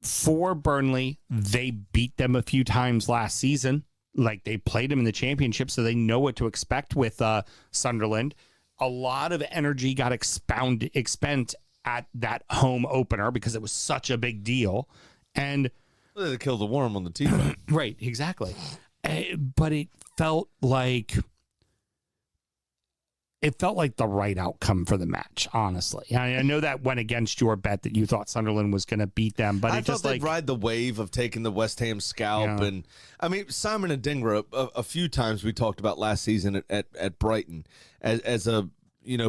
for Burnley. They beat them a few times last season. Like, they played them in the championship, so they know what to expect with Sunderland. A lot of energy got expent at that home opener because it was such a big deal. And Well, they killed the worm on the T-bone. right, exactly. But it felt like the right outcome for the match, honestly. I know that went against your bet that you thought Sunderland was going to beat them, but I it thought just they'd like ride the wave of taking the West Ham scalp. Yeah. And I mean, Simon and Dingra, a few times we talked about last season at Brighton as a,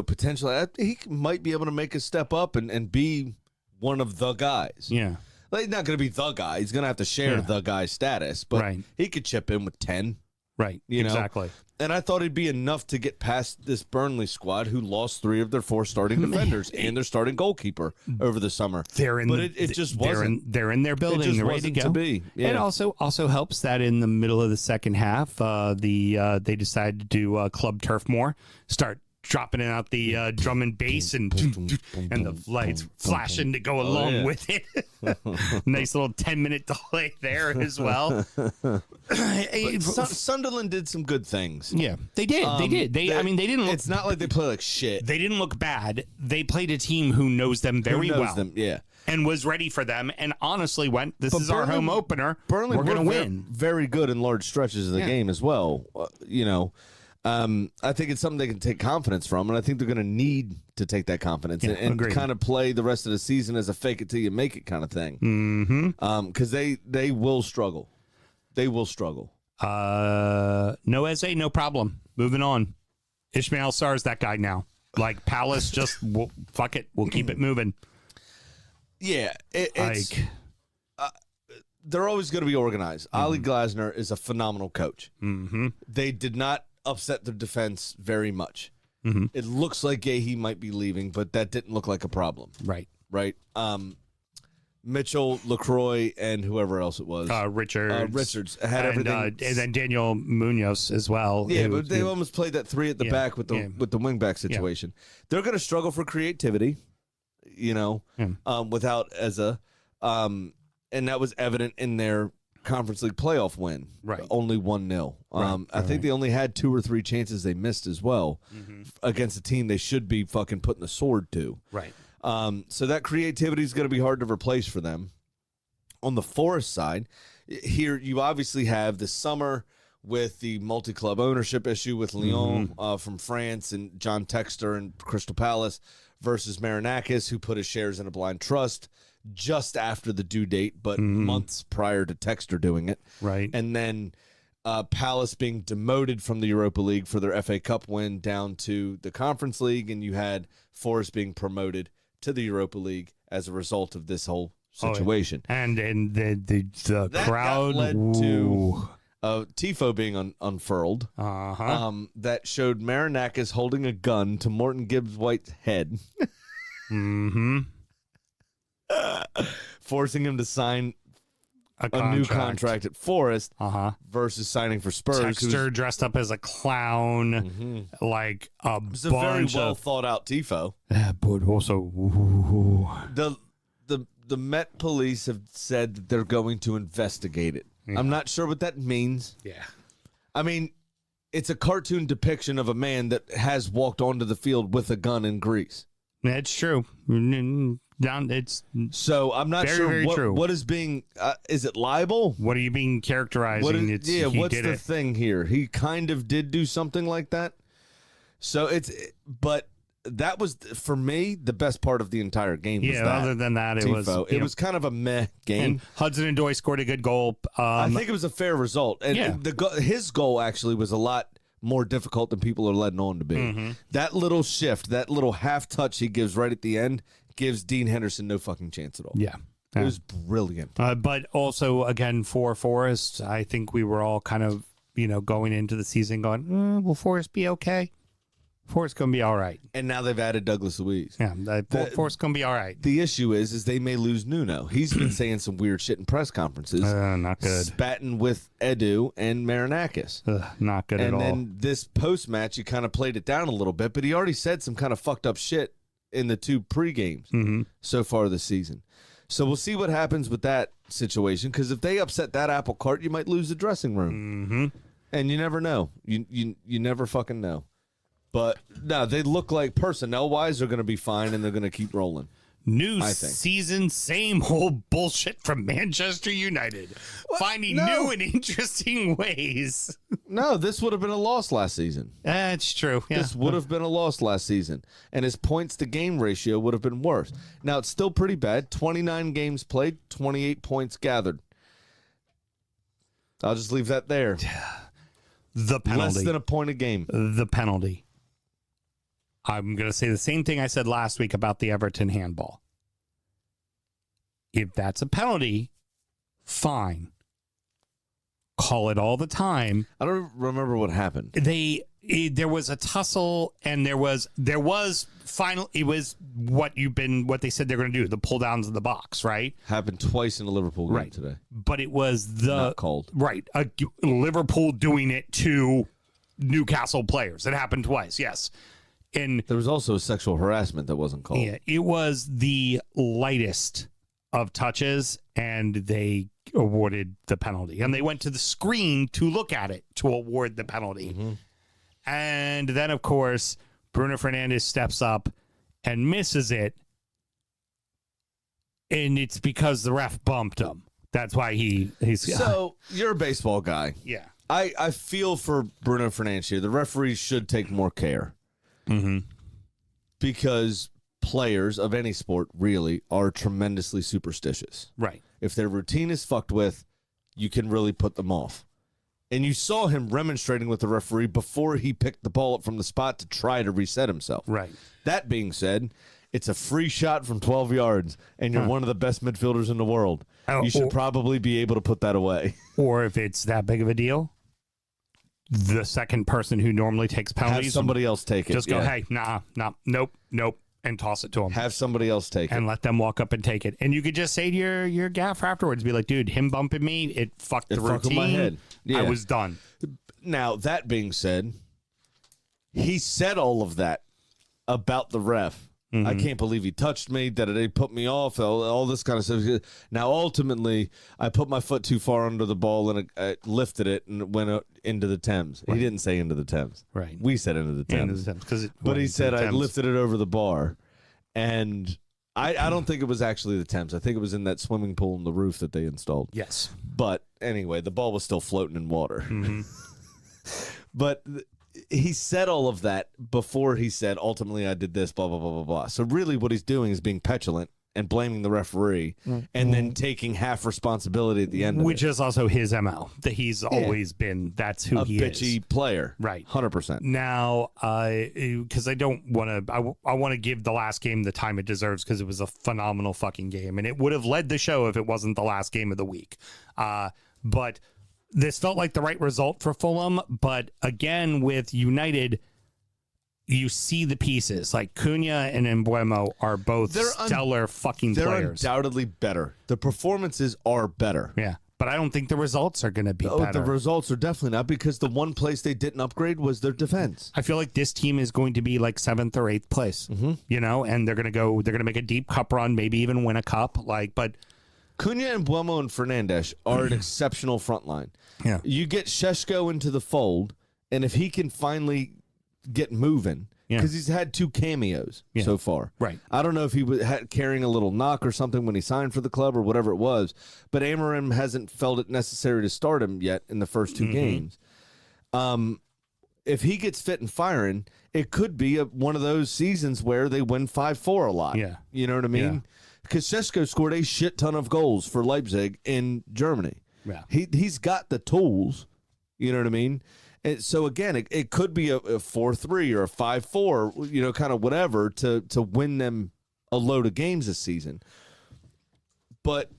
potentially, he might be able to make a step up and be one of the guys. yeah. Like, he's not going to be the guy. He's going to have to share the guy status, but Right. he could chip in with 10. Right. You know? Exactly. And I thought it'd be enough to get past this Burnley squad who lost 3 of their 4 starting defenders and their starting goalkeeper over the summer. It just wasn't. They're in their building. just They're ready to wasn't go. to be. Yeah. It also helps that in the middle of the second half, they decided to do club turf more, start dropping out the drum and bass and the lights flashing to go along with it. Nice little 10-minute delay there as well. Sunderland did some good things. Yeah, they did. They did. They didn't look. It's not like they play like shit. They didn't look bad. They played a team who knows them very Who knows well. them, yeah. And was ready for them, and honestly went, this But is our Burnley- home opener. Burnley We're going to were win. Very good in large stretches of the game as well. I think it's something they can take confidence from, and I think they're going to need to take that confidence and kind of play the rest of the season as a fake it till you make it kind of thing. Because they will struggle. They will struggle. No essay, no problem. Moving on. Ishmael Sarr's that guy now. Like Palace, just fuck it. We'll keep it moving. Yeah, they're always going to be organized. Ali Glasner is a phenomenal coach. They did not upset their defense very much. It looks like Gahey might be leaving, but that didn't look like a problem. Right. Mitchell, LaCroix, and whoever else it was. Richards had everything. And then Daniel Munoz as well. Yeah, but they almost played that three at the back with the wingback situation. They're going to struggle for creativity, without Eza. And that was evident in their Conference League playoff win. Right. Only 1-0. I think they only had 2 or 3 chances they missed as well against a team they should be fucking putting the sword to. Right. So that creativity is going to be hard to replace for them. On the Forest side, here you obviously have the summer with the multi-club ownership issue with Lyon from France and John Textor and Crystal Palace versus Marinakis, who put his shares in a blind trust just after the due date, but months prior to Textor doing it. Right. And then Palace being demoted from the Europa League for their FA Cup win down to the Conference League, and you had Forest being promoted to the Europa League as a result of this whole situation. And the That crowd led to tifo being unfurled. That showed Marinakis holding a gun to Morton Gibbs-White's head. Forcing him to sign a new contract at Forest versus signing for Spurs. Texter dressed up as a clown, like a It's a very well thought out tifo. Yeah, but also the Met Police have said that they're going to investigate it. I'm not sure what that means. Yeah, I mean, it's a cartoon depiction of a man that has walked onto the field with a gun in Greece. That's true. It's so I'm not very sure what is being. Is it libel? What are you being characterizing? What's the thing here? He kind of did do something like that. So but that was for me the best part of the entire game. Yeah. Other than that, it was kind of a meh game. And Hudson-Odoi scored a good goal. I think it was a fair result, and his goal actually was a lot more difficult than people are letting on to be. That little shift, that little half touch he gives right at the end, gives Dean Henderson no fucking chance at all. Yeah. It was brilliant. But also, again, for Forest, I think we were all kind of, going into the season going, will Forest be okay? Forest going to be all right. And now they've added Douglas Luiz. Yeah, Forest going to be all right. The issue is they may lose Nuno. He's been saying some weird shit in press conferences. Not good. Spatting with Edu and Marinakis. Not good at all. And then this post-match, he kind of played it down a little bit, but he already said some kind of fucked up shit in the 2 pre-games so far this season. So we'll see what happens with that situation, because if they upset that apple cart, you might lose the dressing room. And you never know. You never fucking know. But no, they look like personnel-wise they're going to be fine, and they're going to keep rolling. New season, same old bullshit from Manchester United. Finding new and interesting ways. No, this would have been a loss last season. That's true. Yeah. This would have been a loss last season. And his points-to-game ratio would have been worse. Now, it's still pretty bad. 29 games played, 28 points gathered. I'll just leave that there. The penalty. Less than a point a game. The penalty. I'm going to say the same thing I said last week about the Everton handball. If that's a penalty, fine. Call it all the time. I don't remember what happened. There was a tussle, and there was final. It was what they said they're going to do, the pull downs of the box, right? Happened twice in a Liverpool game today. But it was not called. Right. Liverpool doing it to Newcastle players. It happened twice, yes. And there was also sexual harassment that wasn't called. Yeah, it was the lightest of touches, and they awarded the penalty. And they went to the screen to look at it to award the penalty. And then, of course, Bruno Fernandes steps up and misses it. And it's because the ref bumped him. That's why he's... So, you're a baseball guy. Yeah. I feel for Bruno Fernandes here. The referees should take more care. Mm-hmm. Because players of any sport really are tremendously superstitious. Right. If their routine is fucked with, you can really put them off. And you saw him remonstrating with the referee before he picked the ball up from the spot to try to reset himself. Right. That being said, it's a free shot from 12 yards, and you're one of the best midfielders in the world. You should probably be able to put that away. Or if it's that big of a deal, the second person who normally takes penalties, Have somebody else take it. just go, hey, nah, nope, and toss it to them. Have somebody else take and it. let them walk up and take it. And you could just say to your gaffer afterwards, be like, dude, him bumping me, it fucked the fucked with routine. my head. Yeah. I was done. Now, that being said, he said all of that about the ref. I can't believe he touched me, that they put me off, all this kind of stuff. Now, ultimately, I put my foot too far under the ball and I lifted it and went into the Thames. Right. He didn't say into the Thames. Right. We said into the Thames. But he said I lifted it over the bar. And I don't think it was actually the Thames. I think it was in that swimming pool on the roof that they installed. Yes. But anyway, the ball was still floating in water. But he said all of that before he said, ultimately, I did this, blah, blah, blah, blah, blah. So really what he's doing is being petulant and blaming the referee and then taking half responsibility at the end Which of it. is also his MO, that he's always been, that's who he is. A bitchy player. Right. 100%. Now, because I don't want to, I want to give the last game the time it deserves because it was a phenomenal fucking game. And it would have led the show if it wasn't the last game of the week. But this felt like the right result for Fulham. But again, with United, you see the pieces. Like Cunha and Mbeumo are both stellar fucking players. They're undoubtedly better. The performances are better. Yeah. But I don't think the results are going to be better. The results are definitely not, because the one place they didn't upgrade was their defense. I feel like this team is going to be like 7th or 8th place, you know, and they're going to make a deep cup run, maybe even win a cup. But Cunha and Mbeumo and Fernandes are an exceptional front line. Yeah. You get Šeško into the fold, and if he can finally get moving, because he's had 2 cameos so far. Right. I don't know if he was carrying a little knock or something when he signed for the club or whatever it was, but Amorim hasn't felt it necessary to start him yet in the first 2 games. If he gets fit and firing, it could be one of those seasons where they win 5-4 a lot. Yeah. You know what I mean? Because Šeško scored a shit ton of goals for Leipzig in Germany. Yeah. He's got the tools. You know what I mean? And so, again, it could be a 4-3 or a 5-4, you know, kind of whatever to win them a load of games this season. But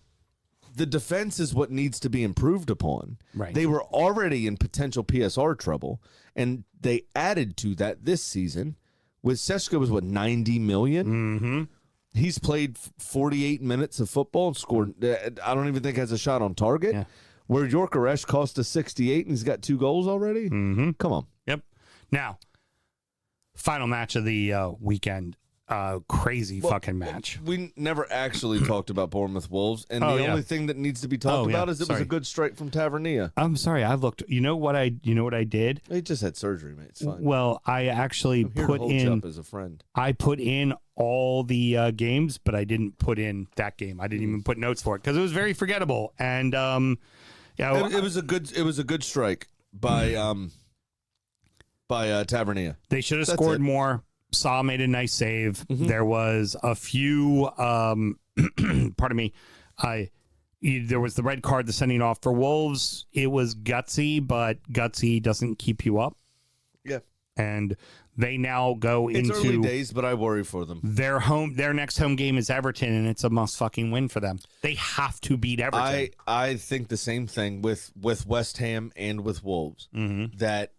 the defense is what needs to be improved upon. Right. They were already in potential PSR trouble, and they added to that this season with Šeško was, 90 million? Mm-hmm. He's played 48 minutes of football and scored, I don't even think has a shot on target. Yeah. Where Gyökeres cost us 68 and he's got 2 goals already? Mm-hmm. Come on. Yep. Now, final match of the weekend. Crazy fucking match. We never actually talked about Bournemouth Wolves, and the only thing that needs to be talked about is it was a good strike from Tavernier. I'm sorry, I looked. You know what I did? He just had surgery, mate. It's fine. Well, I actually I'm here put to hold in. you up as a friend. I put in all the games, but I didn't put in that game. I didn't even put notes for it because it was very forgettable. And it was a good strike by Tavernier. They should have scored more. Saw made a nice save. There was a few. Pardon me. There was the red card, the sending off for Wolves. It was gutsy, but gutsy doesn't keep you up. Yeah. And they now go It's into early days, but I worry for them. Their next home game is Everton, and it's a must fucking win for them. They have to beat Everton. I think the same thing with West Ham and with Wolves, that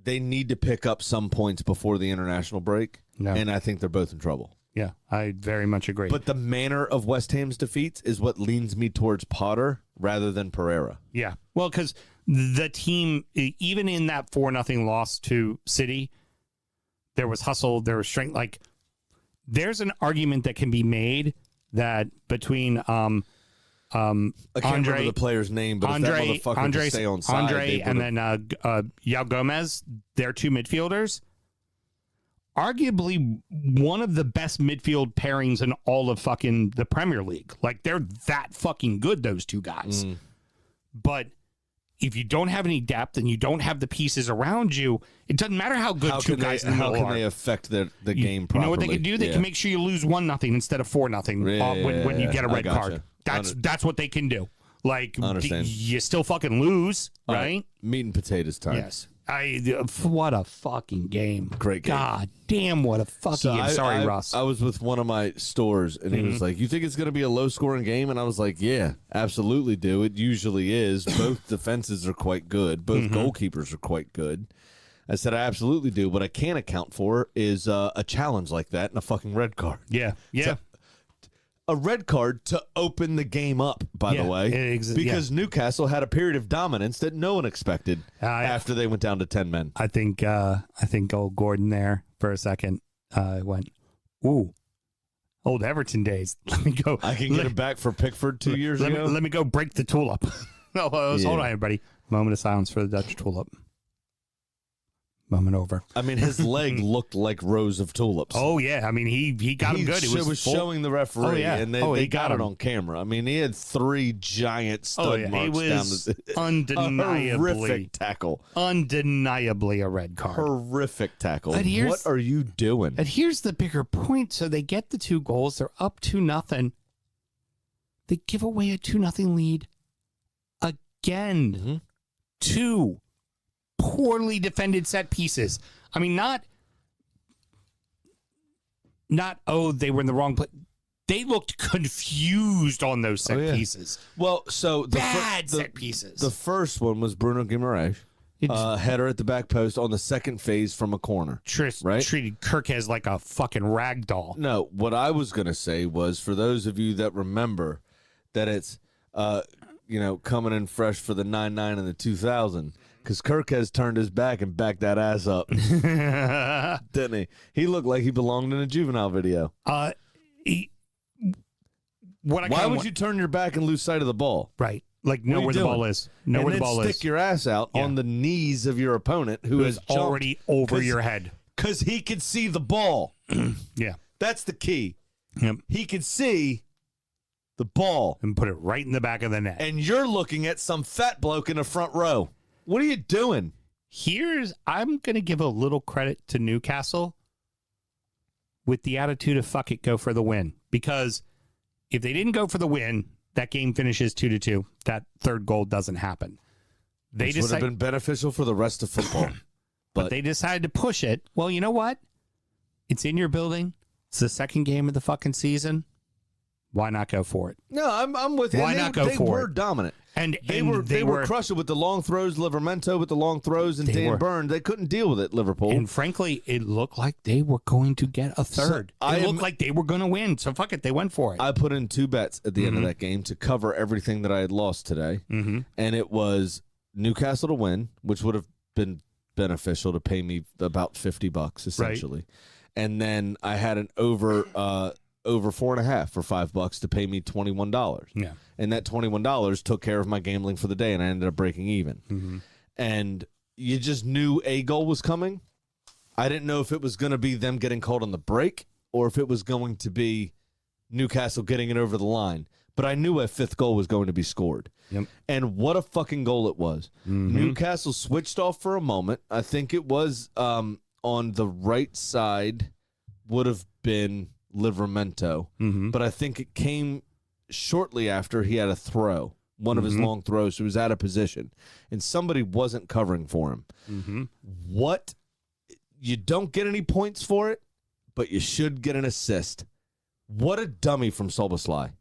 they need to pick up some points before the international break, and I think they're both in trouble. Yeah, I very much agree. But the manner of West Ham's defeats is what leans me towards Potter rather than Pereira. Yeah, well, because the team, even in that 4-0 loss to City, there was hustle, there was strength. Like, there's an argument that can be made that between I can't remember the player's name, but if that motherfucker could stay on side, and then Yao Gomez, their 2 midfielders, arguably one of the best midfield pairings in all of fucking the Premier League. Like, they're that fucking good, those 2 guys. But if you don't have any depth and you don't have the pieces around you, it doesn't matter how good two guys in the middle are. How can they affect the game properly? You know what they can do? They can make sure you lose 1-0 instead of 4-0 when you get a red card. That's what they can do. Like, you still fucking lose, right? Meat and potatoes time. Yes. What a fucking game. Great game. God damn, what a fucking game. Sorry, Russ. I was with one of my stores, and he was like, you think it's going to be a low-scoring game? And I was like, yeah, absolutely do. It usually is. Both defenses are quite good. Both goalkeepers are quite good. I said, I absolutely do. What I can't account for is a challenge like that and a fucking red card. Yeah. So, a red card to open the game up, by the way, because Newcastle had a period of dominance that no one expected after they went down to 10 men. I think old Gordon there for a second went, ooh, old Everton days. Let me go. I can get it back for Pickford 2 years ago. Let me go break the tulip. Hold on, everybody. Moment of silence for the Dutch tulip. Moment over. I mean, his leg looked like rows of tulips. Oh, yeah. I mean, he got him good. It was showing the referee, and they got it on camera. I mean, he had 3 giant stud marks down the... Undeniably. A horrific tackle. Undeniably a red card. Horrific tackle. What are you doing? And here's the bigger point. So they get the 2 goals. They're up 2-0. They give away a 2-0 lead again. 2 poorly defended set pieces. I mean, not they were in the wrong place. They looked confused on those set pieces. Well, so bad set pieces. The first one was Bruno Guimaraes. Header at the back post on the second phase from a corner. Treated Kirkes like a fucking rag doll. No, what I was going to say was, for those of you that remember that it's coming in fresh for the 99 and the 2000, because Kirkes turned his back and backed that ass up. Didn't he? He looked like he belonged in a Juvenile video. Why would you turn your back and lose sight of the ball? Right. Like, know where the ball is. Know where the ball is. Stick your ass out on the knees of your opponent who is already over your head. Because he could see the ball. Yeah. That's the key. Yep. He could see the ball. And put it right in the back of the net. And you're looking at some fat bloke in the front row. What are you doing? I'm going to give a little credit to Newcastle with the attitude of fuck it, go for the win. Because if they didn't go for the win, that game finishes 2-2. That third goal doesn't happen. Which would have been beneficial for the rest of football. but they decided to push it. Well, you know what? It's in your building. It's the second game of the fucking season. Why not go for it? No, I'm with you. Why not go for it? They were dominant. And they were crushing with the long throws, Livramento with the long throws, and Dan Burn. They couldn't deal with it, Liverpool. And frankly, it looked like they were going to get a third. It looked like they were going to win. So fuck it, they went for it. I put in 2 bets at the end of that game to cover everything that I had lost today. And it was Newcastle to win, which would have been beneficial to pay me about $50 essentially. Right. And then I had an over 4.5 for $5 to pay me $21. Yeah. And that $21 took care of my gambling for the day, and I ended up breaking even. And you just knew a goal was coming. I didn't know if it was going to be them getting called on the break or if it was going to be Newcastle getting it over the line. But I knew a 5th goal was going to be scored. Yep. And what a fucking goal it was. Newcastle switched off for a moment. I think it was on the right side would have been Livramento, but I think it came shortly after he had a throw, one of his long throws, so he was out of position, and somebody wasn't covering for him. What? You don't get any points for it, but you should get an assist. What a dummy from Szoboszlai.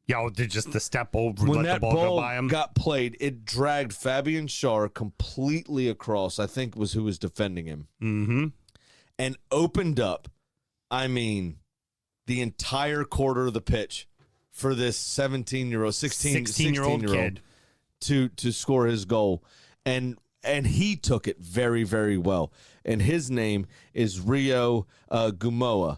Yo, just the step over, when let that the ball go by him. Got played, it dragged Fabian Schär completely across, I think was who was defending him, and opened up, the entire quarter of the pitch for this 16-year-old kid to score his goal. And he took it very, very well. And his name is Rio Gumoa.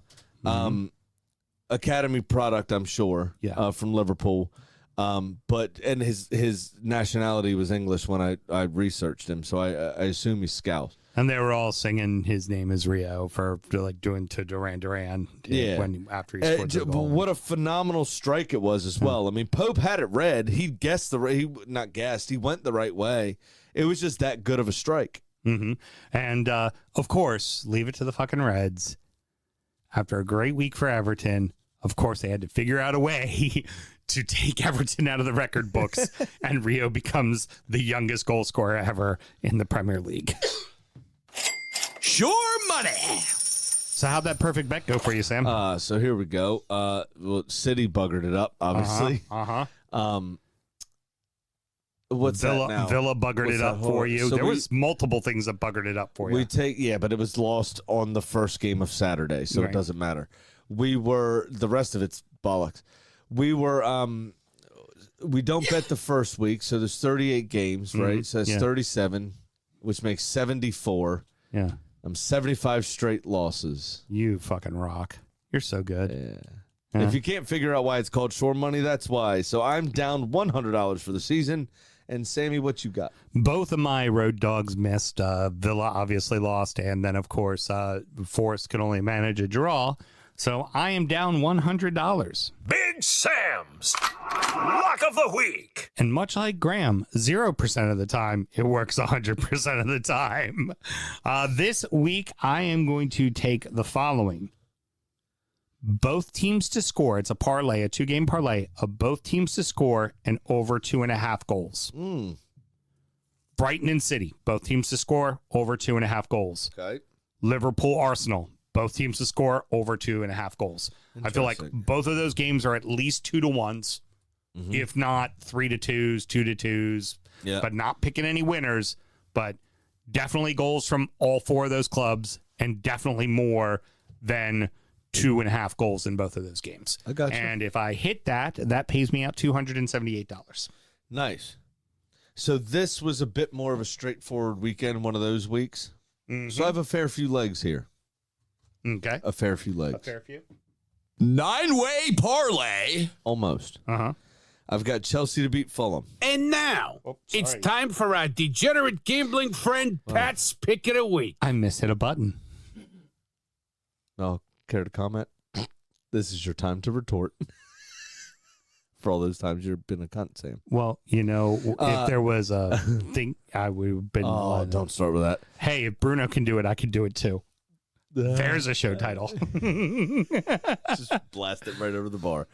Academy product, I'm sure, from Liverpool. But his nationality was English when I researched him, so I assume he's Scouse. And they were all singing his name is Rio for like doing to Duran Duran. After he scored the goal. What a phenomenal strike it was as well. I mean, Pope had it red. He guessed he went the right way. It was just that good of a strike. Mm-hmm. And of course, leave it to the fucking Reds. After a great week for Everton, of course, they had to figure out a way to take Everton out of the record books, and Rio becomes the youngest goal scorer ever in the Premier League. Sure money. So how'd that perfect bet go for you, Sam? So here we go. Well, City buggered it up, obviously. What's that now? Villa buggered it up for you. So there was multiple things that buggered it up for you. But it was lost on the first game of Saturday, so it doesn't matter. The rest of it's bollocks. We don't bet the first week, so there's 38 games, right? So it's 37, which makes 74. Yeah. 75 straight losses. You fucking rock. You're so good. Yeah. If you can't figure out why it's called shore money, that's why. So I'm down $100 for the season. And Sammy, what you got? Both of my road dogs missed. Villa obviously lost, and then of course Forest could only manage a draw. So I am down $100. Big Sam's Lock of the Week. And much like Graham, 0% of the time, it works 100% of the time. This week, I am going to take the following. Both teams to score. It's a parlay, a 2-game parlay of both teams to score and over 2.5 goals. Brighton and City, both teams to score over 2.5 goals. Okay. Liverpool, Arsenal, both teams to score over 2.5 goals. I feel like both of those games are at least 2-1s, if not 3-2s, 2-2s, but not picking any winners, but definitely goals from all four of those clubs and definitely more than 2.5 goals in both of those games. I got you. And if I hit that, that pays me out $278. Nice. So this was a bit more of a straightforward weekend, one of those weeks. So I have a fair few legs here. Okay. A fair few legs. A fair few. 9-way parlay. Almost. I've got Chelsea to beat Fulham. And now, it's time for our degenerate gambling friend Pat's Pick of the Week. I mishit a button. Oh, care to comment? This is your time to retort. For all those times you've been a cunt, Sam. Well, you know, if there was a thing, I would have been. Oh, don't start with that. Hey, if Bruno can do it, I can do it too. There's a show title. Just blast it right over the bar.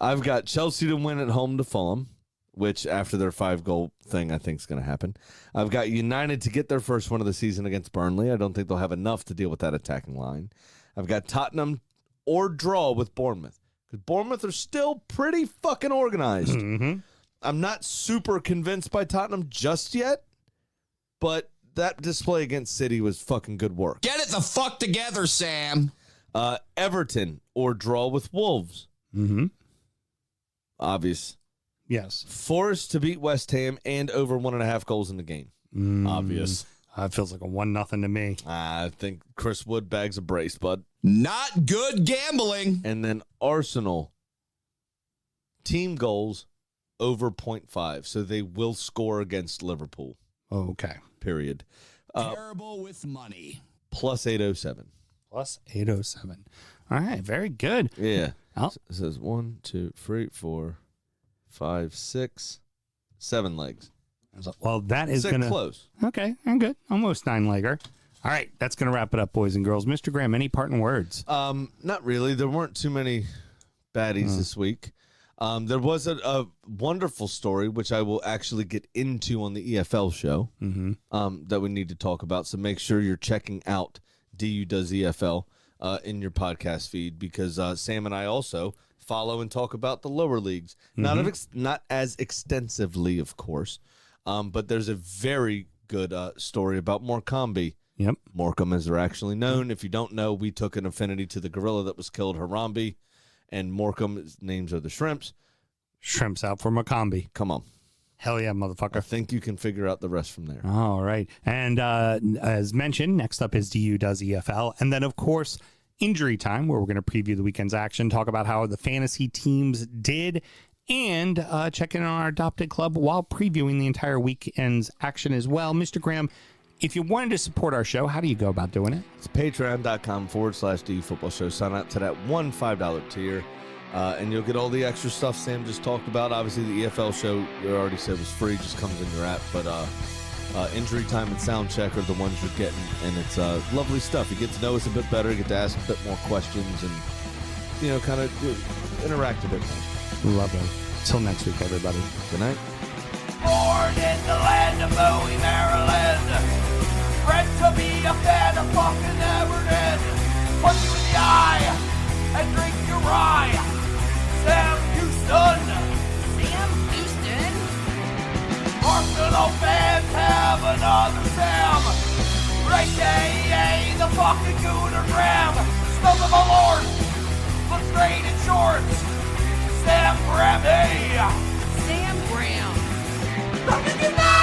I've got Chelsea to win at home to Fulham, which after their 5-goal thing, I think is going to happen. I've got United to get their first win of the season against Burnley. I don't think they'll have enough to deal with that attacking line. I've got Tottenham or draw with Bournemouth. Because Bournemouth are still pretty fucking organized. I'm not super convinced by Tottenham just yet, but that display against City was fucking good work. Get it the fuck together, Sam. Everton or draw with Wolves. Obvious. Yes. Forest to beat West Ham and over 1.5 goals in the game. Obvious. It feels like a 1-0 to me. I think Chris Wood bags a brace, bud. Not good gambling. And then Arsenal, team goals over 0.5. So they will score against Liverpool. Okay. Period. Terrible with money. Plus 807. Plus 807. All right. Very good. Yeah. Oh. It says 1, 2, 3, 4, 5, 6, 7 legs. Well, that is going to... close. Okay. I'm good. Almost 9-legger. All right. That's going to wrap it up, boys and girls. Mr. Graham, any parting words? Not really. There weren't too many baddies this week. There was a wonderful story, which I will actually get into on the EFL show, that we need to talk about. So make sure you're checking out DU Does EFL in your podcast feed, because Sam and I also follow and talk about the lower leagues. Not as extensively, of course, but there's a very good story about Morecambe. Yep. Morecambe, as they're actually known. If you don't know, we took an affinity to the gorilla that was killed, Harambe. And Morecambe's names are the Shrimps. Shrimps out for Morecambe. Come on. Hell yeah, motherfucker. I think you can figure out the rest from there. All right. And as mentioned, next up is DU Does EFL. And then, of course, Injury Time, where we're going to preview the weekend's action, talk about how the fantasy teams did, and check in on our adopted club while previewing the entire weekend's action as well. Mr. Graham, If you wanted to support our show, how do you go about doing it? It's patreon.com/DU Football Show. Sign up to that $5 tier, and you'll get all the extra stuff Sam just talked about. Obviously, the EFL show, you already said, was free, just comes in your app. But Injury Time and Sound Check are the ones you're getting, and it's lovely stuff. You get to know us a bit better, you get to ask a bit more questions, and, you know, kind of interact a bit more. Lovely. Till next week, everybody. Good night. Born in the land of Bowie, Maryland. Bred to be a fan of fucking Everton. Punch you in the eye and drink your rye. Sam Houston. Sam Houston. Arsenal fans have another Sam. AKA the fucking Gooner Graham. Stump of my lord. Looks great in shorts. Sam Prem, hey. Sam Graham. Fucking good night.